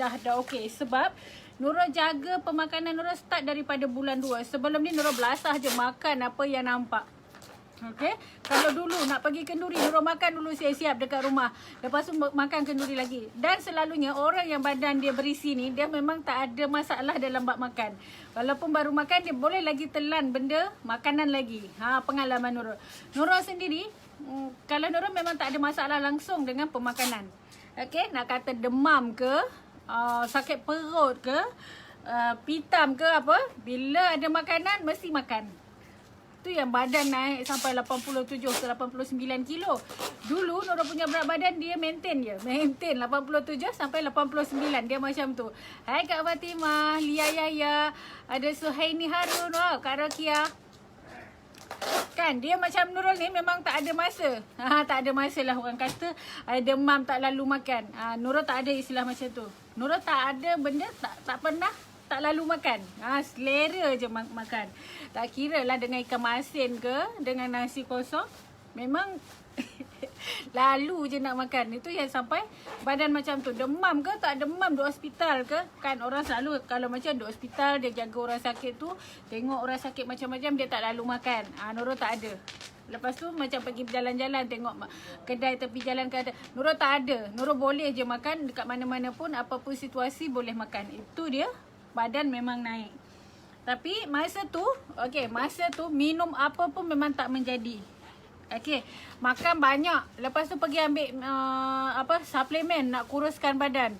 Speaker 1: dah okey, sebab Nurul jaga pemakanan Nurul start daripada bulan 2. Sebelum ni Nurul belasah je makan apa yang nampak. Okey, kalau dulu nak pergi kenduri, Nurul makan dulu siap-siap dekat rumah. Lepas tu makan kenduri lagi. Dan selalunya orang yang badan dia berisi ni, dia memang tak ada masalah dalam bab makan. Walaupun baru makan, dia boleh lagi telan benda makanan lagi. Pengalaman Nurul. Nurul sendiri, kalau Nurul memang tak ada masalah langsung dengan pemakanan. Okey, nak kata demam ke, sakit perut ke, pitam ke apa, bila ada makanan mesti makan. Tu yang badan naik sampai 87 ke 89 kilo. Dulu Nurul punya berat badan dia maintain 87 sampai 89, dia macam tu. Hai Kak Fatimah, Lia Yaya, ada Suhaini Harun, Kak Rakia. Kan dia macam Nurul ni memang tak ada masa. Tak ada masa lah orang kata demam tak lalu makan. Nurul tak ada istilah macam tu. Nurul tak ada benda tak pernah tak lalu makan. Selera je makan. Tak kira lah dengan ikan masin ke, dengan nasi kosong. Memang lalu je nak makan. Itu yang sampai badan macam tu. Demam ke tak demam, duduk hospital ke. Kan orang selalu kalau macam duduk hospital, dia jaga orang sakit tu, tengok orang sakit macam-macam, dia tak lalu makan. Nurul tak ada. Lepas tu macam pergi berjalan-jalan, tengok kedai tepi jalan ke ada. Nurul tak ada. Nurul boleh je makan dekat mana-mana pun, apapun situasi boleh makan. Itu dia, badan memang naik. Tapi masa tu minum apa pun memang tak menjadi. Okey, makan banyak. Lepas tu pergi ambil suplemen nak kuruskan badan.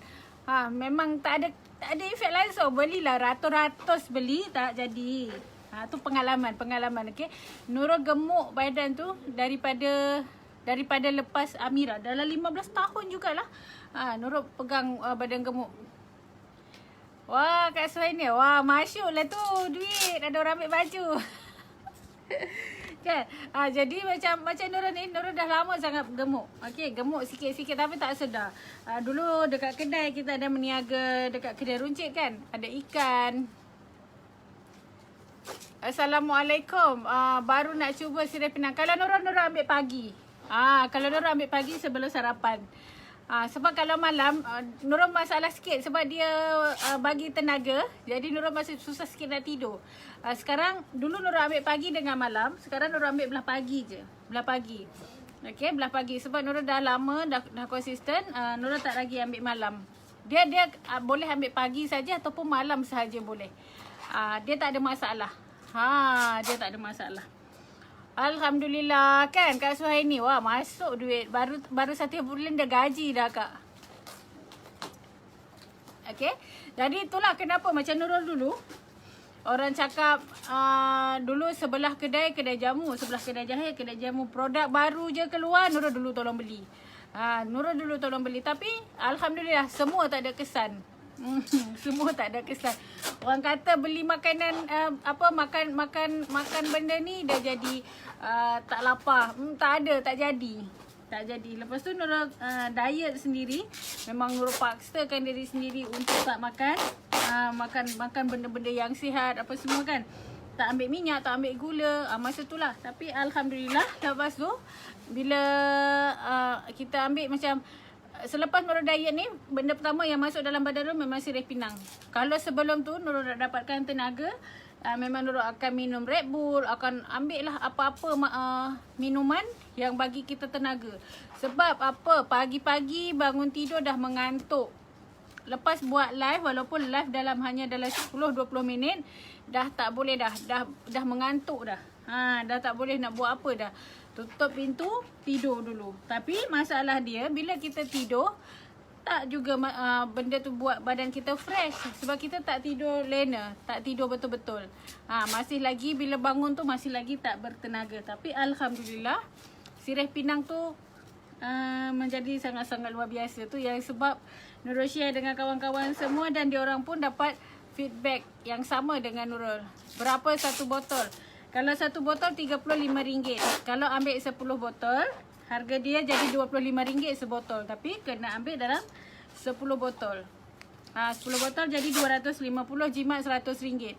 Speaker 1: Memang tak ada efek langsung. Belilah ratus-ratus beli, tak jadi. Tu pengalaman. Okey. Nurul gemuk badan tu daripada daripada lepas Amira. Dalam 15 tahun jugalah Nurul pegang badan gemuk. Wah, Kak Suhaini, wah masyuk lah tu duit. Ada orang ambil baju. Kan? Jadi macam Nurul ni, Nurul dah lama sangat gemuk. Okey, gemuk sikit-sikit tapi tak sedar. Dulu dekat kedai kita ada meniaga dekat kedai runcit kan. Ada ikan. Assalamualaikum. Baru nak cuba sirih pinang. Kalau Nurul ambil pagi. Kalau Nurul ambil pagi sebelum sarapan. Sebab kalau malam Nurul masalah sikit sebab dia bagi tenaga. Jadi Nurul masih susah sikit nak tidur. Sekarang dulu Nurul ambil pagi dengan malam. Sekarang Nurul ambil belah pagi je. Belah pagi. Okey, belah pagi sebab Nurul dah lama dah konsisten. Nurul tak lagi ambil malam. Dia boleh ambil pagi saja ataupun malam sahaja boleh. Dia tak ada masalah. Dia tak ada masalah. Alhamdulillah kan Kak Suhaini. Wah, masuk duit. Baru 1 bulan dah gaji dah Kak. Okey. Jadi itulah kenapa macam Nurul dulu. Orang cakap dulu sebelah kedai jamu, sebelah kedai jahit, kedai jamu. Produk baru je keluar, Nurul dulu tolong beli. Nurul dulu tolong beli. Tapi Alhamdulillah semua tak ada kesan. Semua tak ada kesan. Orang kata beli makanan makan benda ni dah jadi tak lapar. Tak ada, tak jadi. Lepas tu Nurul diet sendiri. Memang Nurul paksakan diri sendiri untuk tak makan makan benda-benda yang sihat apa semua kan. Tak ambil minyak, tak ambil gula. Masa tu lah. Tapi Alhamdulillah lepas tu bila kita ambil macam selepas Nurul diet ni, benda pertama yang masuk dalam badan Nurul memang sirih pinang. Kalau sebelum tu Nurul nak dapatkan tenaga, memang Nurul akan minum Red Bull, akan ambil lah apa-apa minuman yang bagi kita tenaga. Sebab apa? Pagi-pagi bangun tidur dah mengantuk. Lepas buat live, walaupun live hanya dalam 10-20 minit, dah tak boleh dah mengantuk dah. Dah tak boleh nak buat apa dah. Tutup pintu, tidur dulu. Tapi masalah dia, bila kita tidur, tak juga benda tu buat badan kita fresh. Sebab kita tak tidur lena, tak tidur betul-betul. Masih lagi bila bangun tu masih lagi tak bertenaga. Tapi Alhamdulillah, sirih pinang tu menjadi sangat-sangat luar biasa. Tu yang sebab Nurul share dengan kawan-kawan semua dan diorang pun dapat feedback yang sama dengan Nurul. Berapa satu botol? Kalau satu botol RM35. Kalau ambil 10 botol, harga dia jadi RM25 sebotol. Tapi kena ambil dalam 10 botol. 10 botol jadi 250, jimat RM100.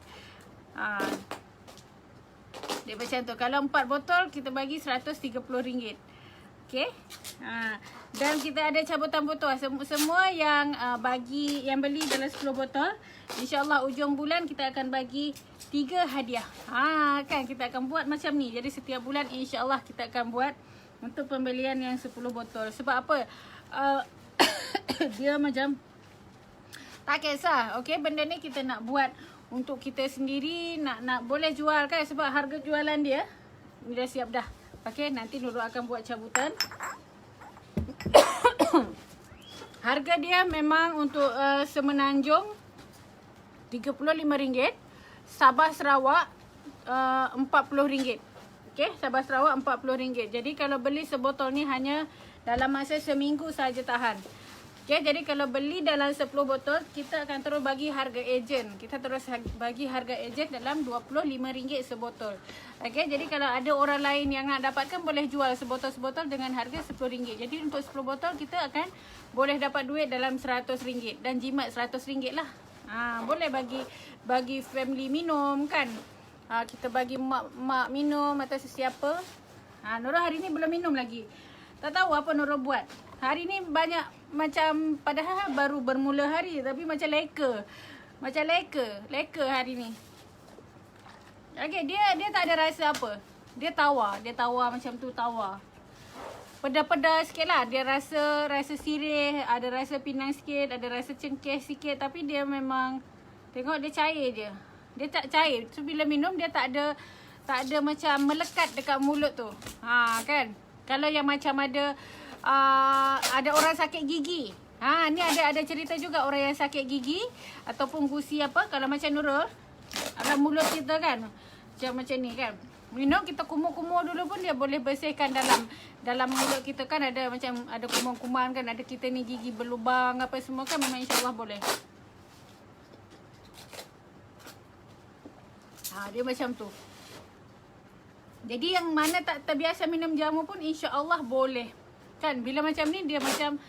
Speaker 1: Dia macam tu. Kalau 4 botol, kita bagi RM130. Okey. Dan kita ada cabutan botol. Semua yang yang beli dalam 10 botol, InsyaAllah ujung bulan kita akan bagi 3 hadiah. Kan kita akan buat macam ni. Jadi setiap bulan InsyaAllah kita akan buat untuk pembelian yang 10 botol. Sebab apa? Dia macam tak kisah. Okey, benda ni kita nak buat untuk kita sendiri, nak boleh jual kan, sebab harga jualan dia dah siap dah. Okey, nanti Nurul akan buat cabutan. Harga dia memang untuk Semenanjung RM35, Sabah Sarawak RM40. Okey, Sabah Sarawak RM40. Jadi kalau beli sebotol ni hanya dalam masa seminggu saja tahan. Okey, jadi kalau beli dalam 10 botol, kita akan terus bagi harga ejen. Kita terus bagi harga ejen dalam RM25 sebotol. Okey, jadi kalau ada orang lain yang nak dapatkan, boleh jual sebotol-sebotol dengan harga RM10. Jadi untuk 10 botol kita akan boleh dapat duit dalam RM100 dan jimat RM100 lah. Boleh bagi family minum kan. Kita bagi mak minum atau sesiapa. Nurul hari ni belum minum lagi. Tak tahu apa Nurul buat. Hari ni banyak macam, padahal baru bermula hari tapi macam leka. Macam leka hari ni. Okey, dia tak ada rasa apa. Dia tawar macam tu, tawar. Pedas-pedas sikit lah. Dia rasa sirih, ada rasa pinang sikit, ada rasa cengkeh sikit. Tapi dia memang, tengok dia cair je. Dia tak cair. So bila minum dia tak ada macam melekat dekat mulut tu. Kan? Kalau yang macam ada orang sakit gigi. Ni ada cerita juga orang yang sakit gigi ataupun gusi apa. Kalau macam Nurul, ada mulut kita kan macam ni kan. kita kumur-kumur dulu pun dia boleh bersihkan dalam mulut kita kan, ada macam ada kuman-kuman kan, ada kita ni gigi berlubang apa semua kan, memang insya-Allah boleh. Dia macam tu. Jadi yang mana tak terbiasa minum jamu pun insya-Allah boleh. Kan bila macam ni dia macam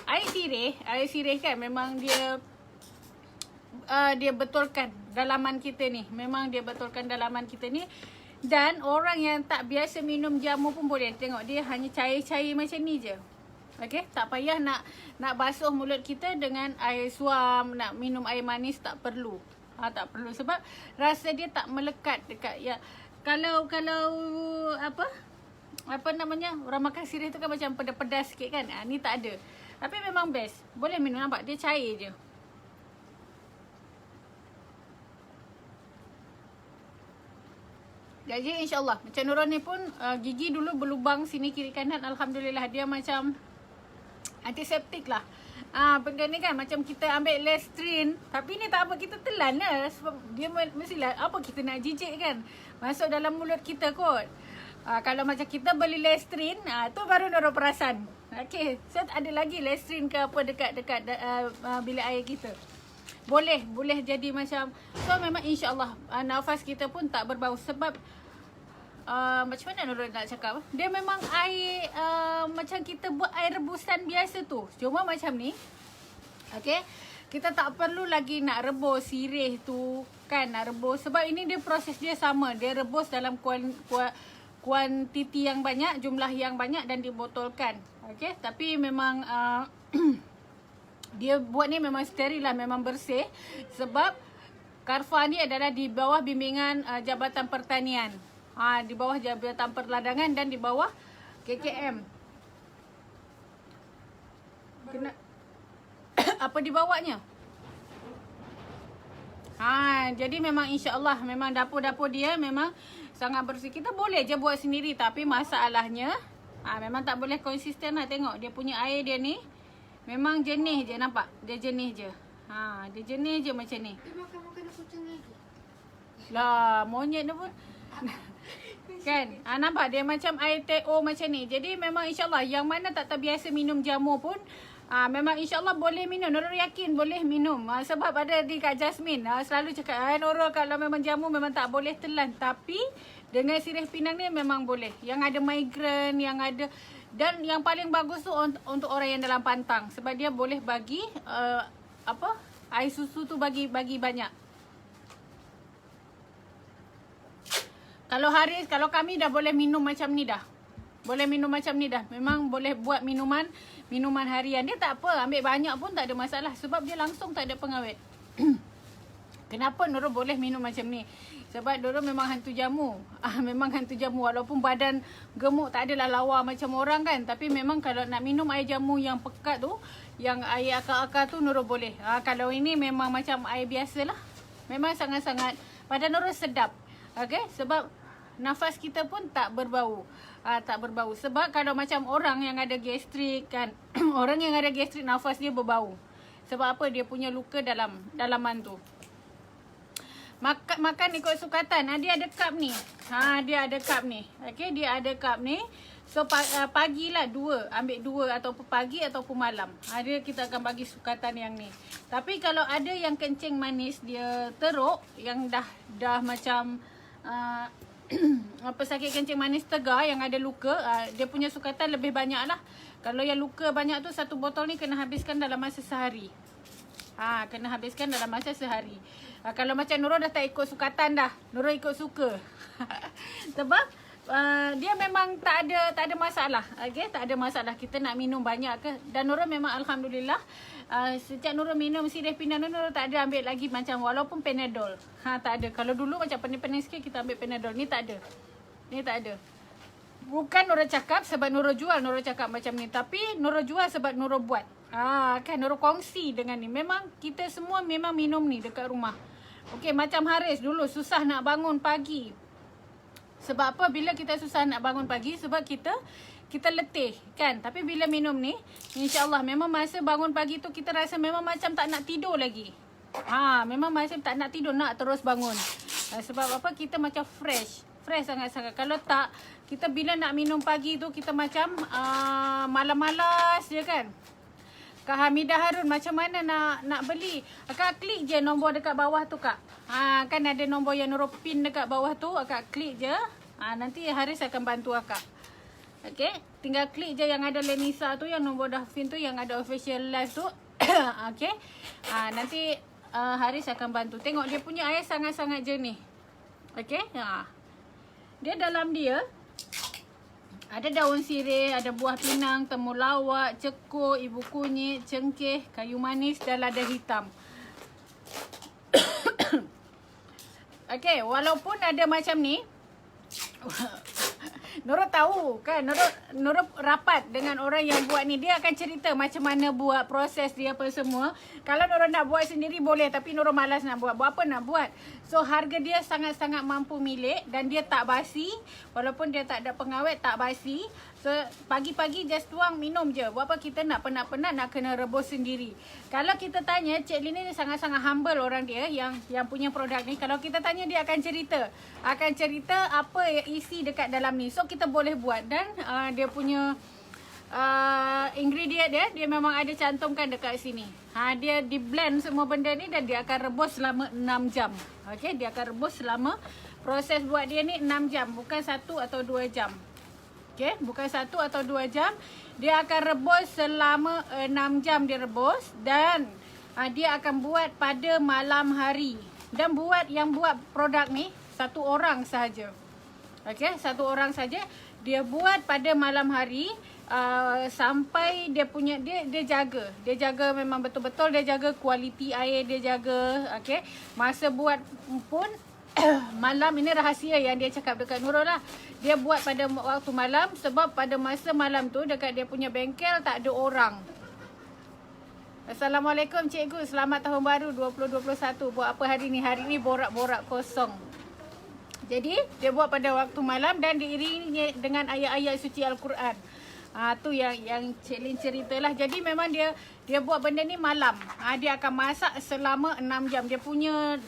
Speaker 1: air sirih kan, memang dia betulkan dalaman kita ni. Memang dia betulkan dalaman kita ni. Dan orang yang tak biasa minum jamu pun boleh. Tengok dia hanya cair-cair macam ni je. Okey, tak payah nak basuh mulut kita dengan air suam, nak minum air manis tak perlu. Tak perlu sebab rasa dia tak melekat dekat ya. Kalau apa namanya, orang makan sirih tu kan macam pedas-pedas sikit kan. Ni tak ada. Tapi memang best. Boleh minum, nampak dia cair je. Jadi insya-Allah macam Nurul ni pun gigi dulu berlubang sini kiri kanan, alhamdulillah dia macam antiseptik lah. Benda ni kan macam kita ambil Listerine, tapi ni tak apa, kita telan lah sebab dia mestilah apa kita nak jijik kan, masuk dalam mulut kita kot. Kalau macam kita beli Listerine, tu baru Nurul perasan. Okey, saya ada lagi Listerine ke apa dekat bilik air kita. Boleh jadi macam, so memang insya-Allah nafas kita pun tak berbau sebab macam mana Nurul nak cakap, dia memang air macam kita buat air rebusan biasa tu, cuma macam ni. Okey, kita tak perlu lagi nak rebus sirih tu kan, nak rebus sebab ini dia proses dia sama, dia rebus dalam kuantiti yang banyak, jumlah yang banyak dan dibotolkan. Okey, tapi memang dia buat ni memang steril lah, memang bersih sebab Karfa ni adalah di bawah bimbingan Jabatan Pertanian. Di bawah Jabatan Perladangan dan di bawah KKM. Kena apa dibawanya? Jadi memang insya-Allah memang dapur-dapur dia memang sangat bersih. Kita boleh je buat sendiri tapi masalahnya memang tak boleh konsisten lah. Tengok dia punya air dia ni memang jenih je, nampak? Dia jenih je. Dia jenih je macam ni.
Speaker 2: Dia makan kucing lagi.
Speaker 1: Lah, monyet tu pun. Kan? Nampak dia macam air TO macam ni. Jadi memang insya-Allah yang mana tak terbiasa minum jamu pun memang insya-Allah boleh minum. Nurul yakin boleh minum. Sebab ada di Kak Jasmine selalu cakap, Nurul kalau memang jamu memang tak boleh telan. Tapi dengan sirih pinang ni memang boleh. Yang ada migrain, yang ada. Dan yang paling bagus tu untuk orang yang dalam pantang. Sebab dia boleh bagi air susu tu bagi banyak. Kalau kami dah boleh minum macam ni dah. Boleh minum macam ni dah. Memang boleh buat minuman harian. Dia tak apa, ambil banyak pun tak ada masalah. Sebab dia langsung tak ada pengawet. Kenapa Nurul boleh minum macam ni? Sebab Nurul memang hantu jamu. Memang hantu jamu. Walaupun badan gemuk, tak adalah lawa macam orang kan. Tapi memang kalau nak minum air jamu yang pekat tu, yang air akar-akar tu Nurul boleh. Kalau ini memang macam air biasa lah. Memang sangat-sangat badan Nurul sedap. Okay? Sebab nafas kita pun tak berbau. Tak berbau. Sebab kalau macam orang yang ada gastrik kan. Orang yang ada gastrik nafas dia berbau. Sebab apa? Dia punya luka dalaman tu. Makan ikut sukatan. Dia ada cup ni. Dia ada cup ni. Okay, dia ada cup ni. So pagilah 2. Ambil 2 ataupun pagi ataupun malam. Dia kita akan bagi sukatan yang ni. Tapi kalau ada yang kencing manis dia teruk, yang dah macam sakit kencing manis tegar, yang ada luka, dia punya sukatan lebih banyak lah. Kalau yang luka banyak tu, 1 botol ni kena habiskan dalam masa sehari. Kena habiskan dalam masa sehari. Kalau macam Nurul dah tak ikut sukatan dah. Nurul ikut suka. Sebab dia memang tak ada masalah. Okay? Tak ada masalah. Kita nak minum banyak ke. Dan Nurul memang alhamdulillah. Sejak Nurul minum sirih pinang Nurul tak ada ambil lagi macam walaupun Panadol. Tak ada. Kalau dulu macam pening-pening sikit kita ambil Panadol. Ni tak ada. Ni tak ada. Bukan Nurul cakap sebab Nurul jual, Nurul cakap macam ni. Tapi Nurul jual sebab Nurul buat. Kan Nurul kongsi dengan ni. Memang kita semua memang minum ni dekat rumah. Okey, macam Haris dulu susah nak bangun pagi. Sebab apa? Bila kita susah nak bangun pagi sebab kita letih kan. Tapi bila minum ni, insya-Allah memang masa bangun pagi tu kita rasa memang macam tak nak tidur lagi. Memang macam tak nak tidur, nak terus bangun. Sebab apa? Kita macam fresh sangat-sangat. Kalau tak, kita bila nak minum pagi tu kita macam malas-malas je kan. Kak Hamidah Harun, macam mana nak beli? Akak klik je nombor dekat bawah tu Kak. Kan ada nombor yang Nurul pin dekat bawah tu. Akak klik je. Nanti Haris akan bantu akak. Okay, tinggal klik je yang ada Lenisa tu, yang nombor Dafin tu, yang ada official live tu. Okay, nanti Haris akan bantu. Tengok dia punya air sangat-sangat jernih. Okay, dia dalam dia ada daun sirih, ada buah pinang, temulawak, cekuk, ibu kunyit, cengkeh, kayu manis dan lada hitam. Okay, walaupun ada macam ni, Nurul tahu kan, Nurul rapat dengan orang yang buat ni. Dia akan cerita macam mana buat, proses dia apa semua. Kalau Nurul nak buat sendiri boleh, tapi Nurul malas nak buat. Buat apa nak buat? So harga dia sangat-sangat mampu milik dan dia tak basi. Walaupun dia tak ada pengawet, tak basi. So pagi-pagi just tuang minum je. Buat apa kita nak penat-penat nak kena rebus sendiri. Kalau kita tanya, Cik Lin ni sangat-sangat humble orang dia yang punya produk ni. Kalau kita tanya, dia akan cerita. Akan cerita apa isi dekat dalam ni. So kita boleh buat. Dan dia punya ingredient dia memang ada cantumkan dekat sini. Dia di blend semua benda ni dan dia akan rebus selama 6 jam. Okay, dia akan rebus selama, proses buat dia ni 6 jam, bukan 1 atau 2 jam. Okay, bukan 1 atau 2 jam. Dia akan rebus selama 6 jam dia rebus. Dan dia akan buat pada malam hari. Dan yang buat produk ni satu orang sahaja. Okay, satu orang saja. Dia buat pada malam hari. Sampai dia punya, dia jaga memang betul-betul. Dia jaga kualiti air, dia jaga. Okay, masa buat pun malam, ini rahsia yang dia cakap dekat Nurul lah. Dia buat pada waktu malam, sebab pada masa malam tu dekat dia punya bengkel tak ada orang. Assalamualaikum cikgu, selamat tahun baru 2021. Buat apa hari ni? Hari ni borak-borak kosong. Jadi dia buat pada waktu malam dan diiringi dengan ayat-ayat suci Al-Quran. Tu yang Cik Lin ceritalah. Jadi memang dia buat benda ni malam. Dia akan masak selama 6 jam. Dia punya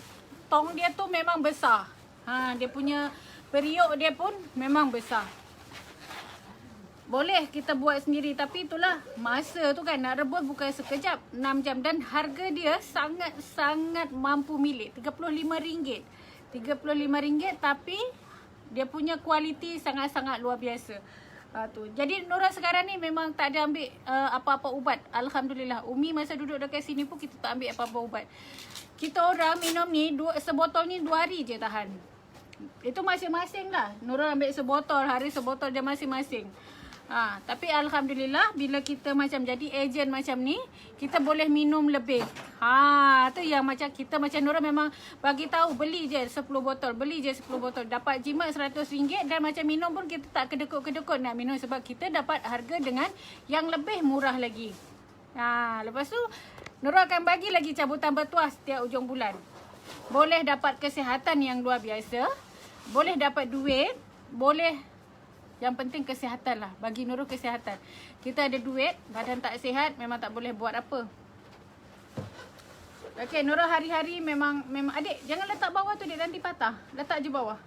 Speaker 1: tong dia tu memang besar. Dia punya periuk dia pun memang besar. Boleh kita buat sendiri, tapi itulah masa tu kan, nak rebus bukan sekejap, 6 jam. Dan harga dia sangat-sangat mampu milik, RM35. RM35, tapi dia punya kualiti sangat-sangat luar biasa. Tu. Jadi Nurul sekarang ni memang tak ada ambil apa-apa ubat. Alhamdulillah. Umi masa duduk dekat sini pun kita tak ambil apa-apa ubat. Kita orang minum ni, sebotol ni 2 hari je tahan. Itu masing-masing lah. Nurul ambil sebotol, hari sebotol dia masing-masing. Tapi Alhamdulillah bila kita macam jadi ejen macam ni, kita boleh minum lebih. Tu yang macam kita, macam Nurul memang bagi tahu, beli je 10 botol, beli je 10 botol. Dapat jimat RM100 dan macam minum pun kita tak kedekut-kedekut nak minum, sebab kita dapat harga dengan yang lebih murah lagi. Lepas tu Nurul akan bagi lagi cabutan bertuah setiap ujung bulan. Boleh dapat kesihatan yang luar biasa, boleh dapat duit, boleh. Yang penting kesihatan lah. Bagi Nurul kesihatan. Kita ada duit, badan tak sihat, memang tak boleh buat apa. Okay, Nurul hari-hari memang adik, jangan letak bawah tu dik, nanti patah. Letak je bawah.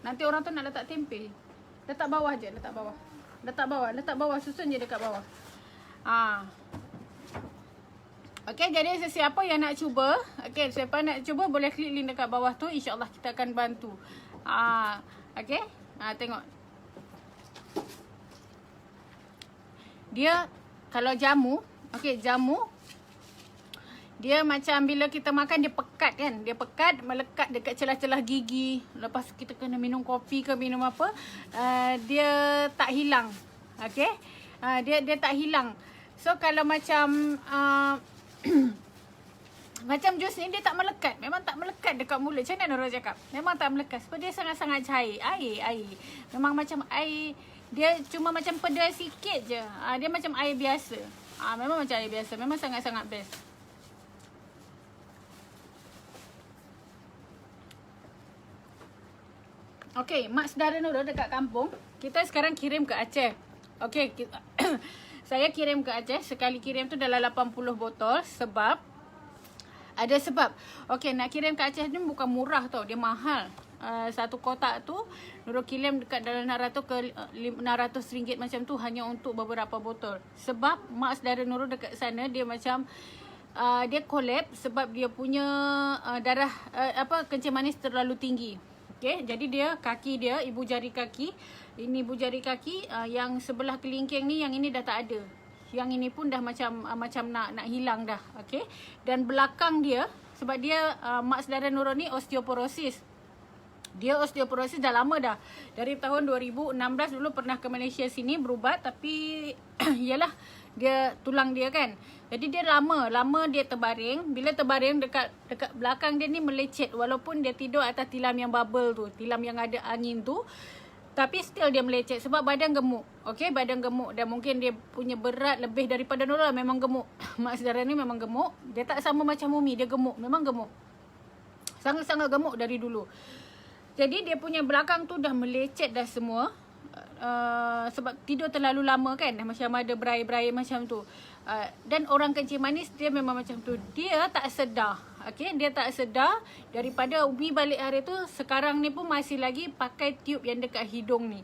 Speaker 1: Nanti orang tu nak letak tempe. Letak bawah je, letak bawah. Letak bawah, susun je dekat bawah. Okay, jadi sesiapa yang nak cuba, okay, siapa nak cuba boleh klik link dekat bawah tu. InsyaAllah kita akan bantu. Okay, tengok. Dia kalau jamu, okey, jamu dia macam bila kita makan dia pekat kan. Dia pekat, melekat dekat celah-celah gigi. Lepas kita kena minum kopi ke minum apa, dia tak hilang. Okey. Dia tak hilang. So kalau macam macam jus ni dia tak melekat. Memang tak melekat dekat mulut. Macam mana Nurul cakap? Memang tak melekat. Sebab dia sangat-sangat cair. Air. Memang macam air. Dia cuma macam pedas sikit je. Dia macam air biasa. Memang macam air biasa. Memang sangat-sangat best. Okey, mak saudara Nurul dekat kampung. Kita sekarang kirim ke Aceh. Okey, saya kirim ke Aceh. Sekali kirim tu dalam 80 botol. Sebab Ada sebab. Okey, nak kirim ke Aceh ni bukan murah tau, dia mahal. Satu kotak tu Nurul kirim dekat dalam 600 ke 600 ringgit macam tu hanya untuk beberapa botol. Sebab mak saudara Nurul dekat sana dia macam dia collapse sebab dia punya darah kencing manis terlalu tinggi. Okey, jadi dia kaki dia, ibu jari kaki, ini ibu jari kaki, yang sebelah kelingking ni yang ini dah tak ada. Yang ini pun dah macam nak hilang dah. Okey. Dan belakang dia sebab dia mak saudara Nurul ni osteoporosis. Dia osteoporosis dah lama dah. Dari tahun 2016 dulu pernah ke Malaysia sini berubat tapi yalah dia tulang dia kan. Jadi dia lama dia terbaring. Bila terbaring dekat belakang dia ni melecet walaupun dia tidur atas tilam yang bubble tu, tilam yang ada angin tu. Tapi still dia melecet sebab badan gemuk. Okey, badan gemuk dan mungkin dia punya berat lebih daripada Nurul, memang gemuk. Mak saudara ni memang gemuk. Dia tak sama macam Umi, dia gemuk, memang gemuk. Sangat-sangat gemuk dari dulu. Jadi dia punya belakang tu dah melecet dah semua. Sebab tidur terlalu lama kan, macam ada berai-berai macam tu. Dan orang kencing manis dia memang macam tu. Dia tak sedar. Okey, dia tak sedar daripada Umi balik hari tu, sekarang ni pun masih lagi pakai tube yang dekat hidung ni.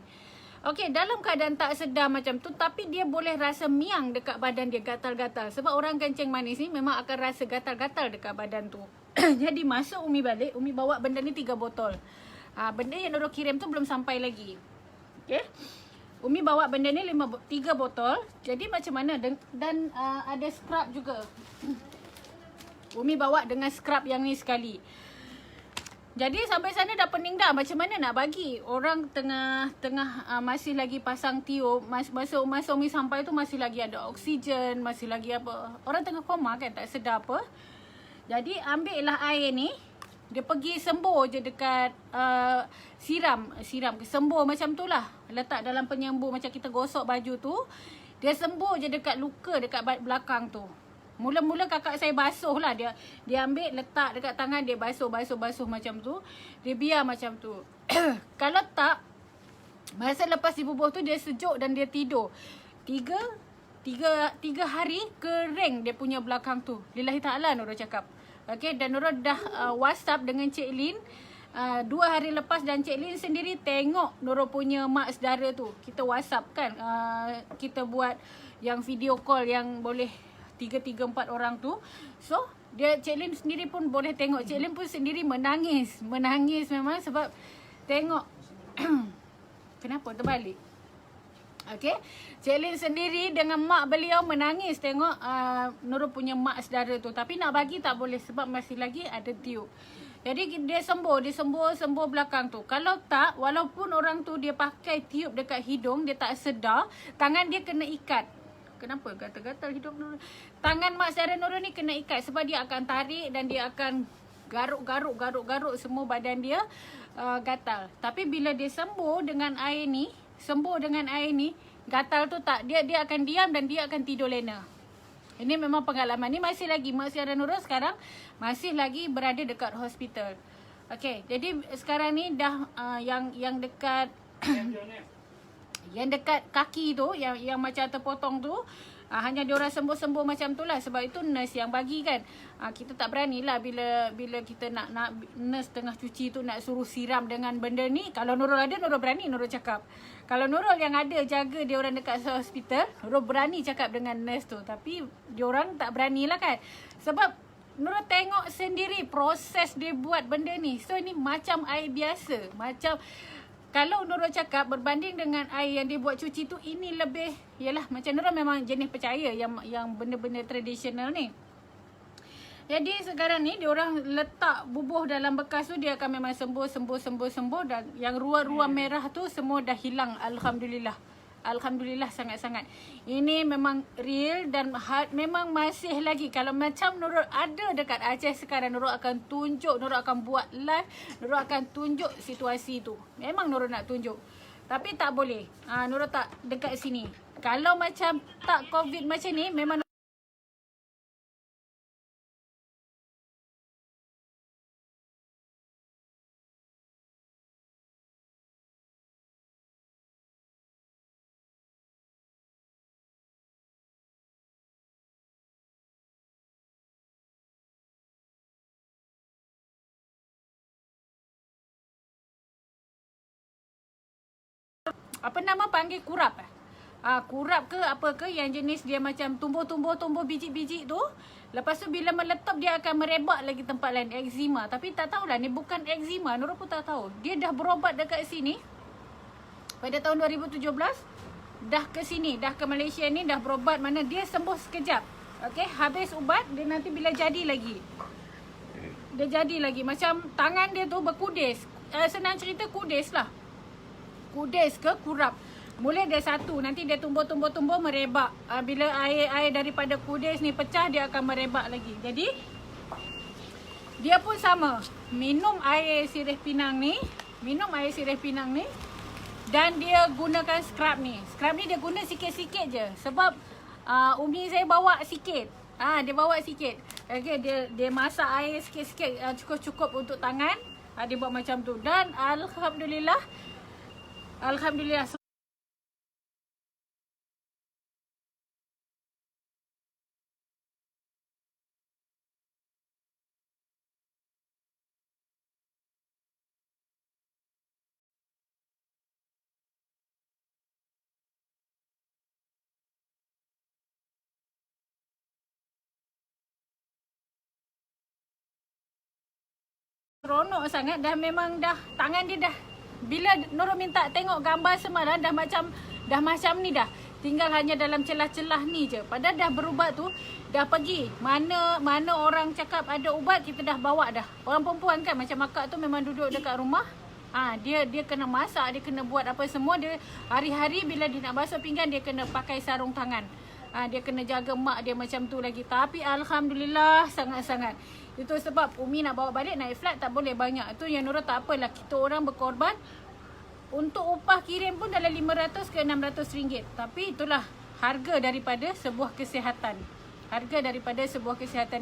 Speaker 1: Okey, dalam keadaan tak sedar macam tu tapi dia boleh rasa miang dekat badan dia, gatal-gatal. Sebab orang kencing manis ni memang akan rasa gatal-gatal dekat badan tu. Jadi masuk Umi balik, Umi bawa benda ni 3 botol. Benda yang Nurul kirim tu belum sampai lagi. Okay. Umi bawa benda ni 3 botol. Jadi macam mana? Dan ada scrub juga. Umi bawa dengan scrub yang ni sekali. Jadi sampai sana dah pening dah. Macam mana nak bagi? Orang tengah masih lagi pasang tiup. Masa Umi sampai tu masih lagi ada oksigen. Masih lagi apa. Orang tengah koma kan, tak sedar apa. Jadi ambil lah air ni. Dia pergi sembur je dekat siram sembur macam tu lah. Letak dalam penyembur macam kita gosok baju tu. Dia sembur je dekat luka dekat belakang tu. Mula-mula kakak saya basuh lah. Dia ambil letak dekat tangan dia, basuh macam tu. Dia biar macam tu. Kalau tak, masa lepas dibubuh tu dia sejuk dan dia tidur. Tiga hari kering dia punya belakang tu. Lillahi ta'ala Nurul cakap. Okay, dan Nurul dah WhatsApp dengan Cik Lin 2 hari lepas dan Cik Lin sendiri tengok Nurul punya mak saudara tu. Kita WhatsApp kan, kita buat yang video call yang boleh 3-4 orang tu. So Cik Lin sendiri pun boleh tengok. Cik Lin pun sendiri menangis memang sebab tengok kenapa terbalik. Okay, Cik Lin sendiri dengan mak beliau menangis tengok Nurul punya mak saudara tu. Tapi nak bagi tak boleh sebab masih lagi ada tiup. Jadi dia sembur belakang tu. Kalau tak, walaupun orang tu dia pakai tiup dekat hidung, dia tak sedar, tangan dia kena ikat. Kenapa gatal-gatal hidung Nurul? Tangan mak saudara Nurul ni kena ikat sebab dia akan tarik dan dia akan garuk semua badan dia gatal. Tapi bila dia sembur dengan air ni, gatal tu tak, dia akan diam dan dia akan tidur lena. Ini memang pengalaman. Ni masih lagi mak saudara Nurul sekarang masih lagi berada dekat hospital. Okey, jadi sekarang ni dah yang dekat yang dekat kaki tu, yang macam terpotong tu, hanya diorang sembur-sembur macam tu lah. Sebab itu nurse yang bagi kan. Kita tak berani lah bila kita nak nurse tengah cuci tu nak suruh siram dengan benda ni. Kalau Nurul ada, Nurul berani, Nurul cakap. Kalau Nurul yang ada jaga diorang dekat hospital, Nurul berani cakap dengan nurse tu. Tapi diorang tak berani lah kan. Sebab Nurul tengok sendiri proses dia buat benda ni. So ini macam air biasa. Macam kalau Nurul cakap berbanding dengan air yang dia buat cuci tu, ini lebih, yalah macam Nurul memang jenis percaya yang benda-benda tradisional ni. Jadi sekarang ni diorang letak bubuh dalam bekas tu, dia akan memang sembuh dan yang ruam-ruam merah tu semua dah hilang. Alhamdulillah. Alhamdulillah sangat-sangat. Ini memang real dan memang masih lagi. Kalau macam Nurul ada dekat Aceh sekarang, Nurul akan tunjuk, Nurul akan buat live, Nurul akan tunjuk situasi tu. Memang Nurul nak tunjuk. Tapi tak boleh. Nurul tak dekat sini. Kalau macam tak COVID macam ni, memang apa nama panggil kurap. Kurap ke apa ke yang jenis dia macam tumbuh biji-biji tu. Lepas tu bila meletup dia akan merebak lagi tempat lain, eczema. Tapi tak tahulah ni bukan eczema, Nurul pun tak tahu. Dia dah berobat dekat sini pada tahun 2017. Dah ke sini, dah ke Malaysia ni, dah berobat, mana dia sembuh sekejap. Okey, habis ubat dia nanti bila jadi lagi. Dia jadi lagi macam tangan dia tu berkudis. Senang cerita kudis lah. Kudis ke kurap. Mula dia satu, nanti dia tumbuh merebak. Bila air daripada kudis ni pecah, dia akan merebak lagi. Jadi dia pun sama. Minum air sirih pinang ni, dan dia gunakan scrub ni. Scrub ni dia guna sikit-sikit je sebab umi saya bawa sikit. Dia bawa sikit. Okey, dia masak air sikit-sikit, cukup-cukup untuk tangan. Dia buat macam tu dan alhamdulillah seronok sangat. Dah memang dah tangan dia dah, bila Nurul minta tengok gambar semalam dah macam ni dah. Tinggal hanya dalam celah-celah ni je. Padahal dah berubat tu dah pergi. Mana orang cakap ada ubat kita dah bawa dah. Orang perempuan kan macam akak tu memang duduk dekat rumah. Dia kena masak, dia kena buat apa semua. Dia hari-hari bila dia nak basuh pinggan dia kena pakai sarung tangan. Dia kena jaga mak dia macam tu lagi. Tapi alhamdulillah sangat-sangat. Itu sebab Umi nak bawa balik naik flight tak boleh banyak. Itu yang Nurul tak apalah. Kita orang berkorban. Untuk upah kirim pun dalam 500 ke 600 ringgit. Tapi itulah harga daripada sebuah kesihatan.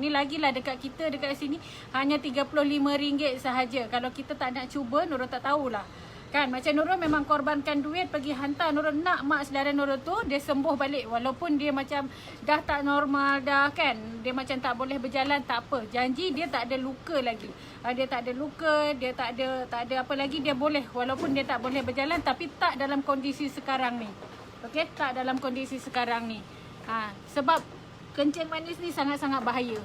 Speaker 1: Ni lagilah dekat kita dekat sini hanya RM35 sahaja. Kalau kita tak nak cuba, Nurul tak tahulah. Kan macam Nurul memang korbankan duit pergi hantar Nurul nak mak saudara Nurul tu dia sembuh balik walaupun dia macam dah tak normal dah kan. Dia macam tak boleh berjalan, tak apa. Janji dia tak ada luka lagi. Dia tak ada luka, dia tak ada apa lagi, dia boleh walaupun dia tak boleh berjalan tapi tak dalam kondisi sekarang ni. Okey, tak dalam kondisi sekarang ni. Sebab kencing manis ni sangat-sangat bahaya.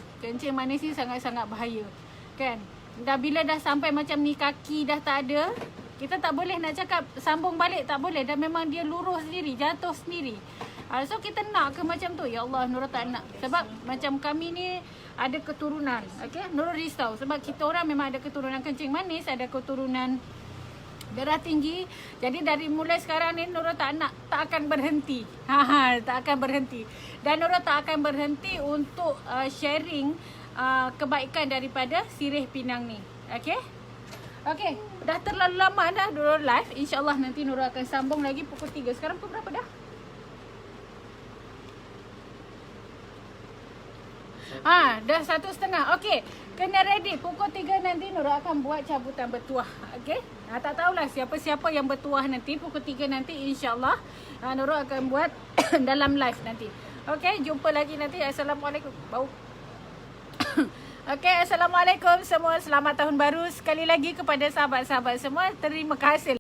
Speaker 1: Kan? Dah bila dah sampai macam ni kaki dah tak ada, kita tak boleh nak cakap sambung balik, tak boleh. Dah memang dia lurus sendiri, jatuh sendiri. So kita nak ke macam tu? Ya Allah, Nurul tak nak. Sebab macam kami ni ada keturunan. Okay? Nurul risau. Sebab kita orang memang ada keturunan kencing manis, ada keturunan darah tinggi. Jadi dari mulai sekarang ni Nurul tak akan berhenti. Tak akan berhenti. Dan Nurul tak akan berhenti untuk sharing kebaikan daripada sirih pinang ni. Okay? Okay, dah terlalu lama dah Nurul live. InsyaAllah nanti Nurul akan sambung lagi pukul 3. Sekarang pukul berapa dah? Dah 1:30. Okay, kena ready. Pukul 3 nanti Nurul akan buat cabutan bertuah. Okay, tak tahulah siapa-siapa yang bertuah nanti. Pukul 3 nanti insyaAllah Nurul akan buat dalam live nanti. Okay, jumpa lagi nanti. Assalamualaikum. Bau. Okay, Assalamualaikum semua. Selamat tahun baru sekali lagi kepada sahabat-sahabat semua. Terima kasih.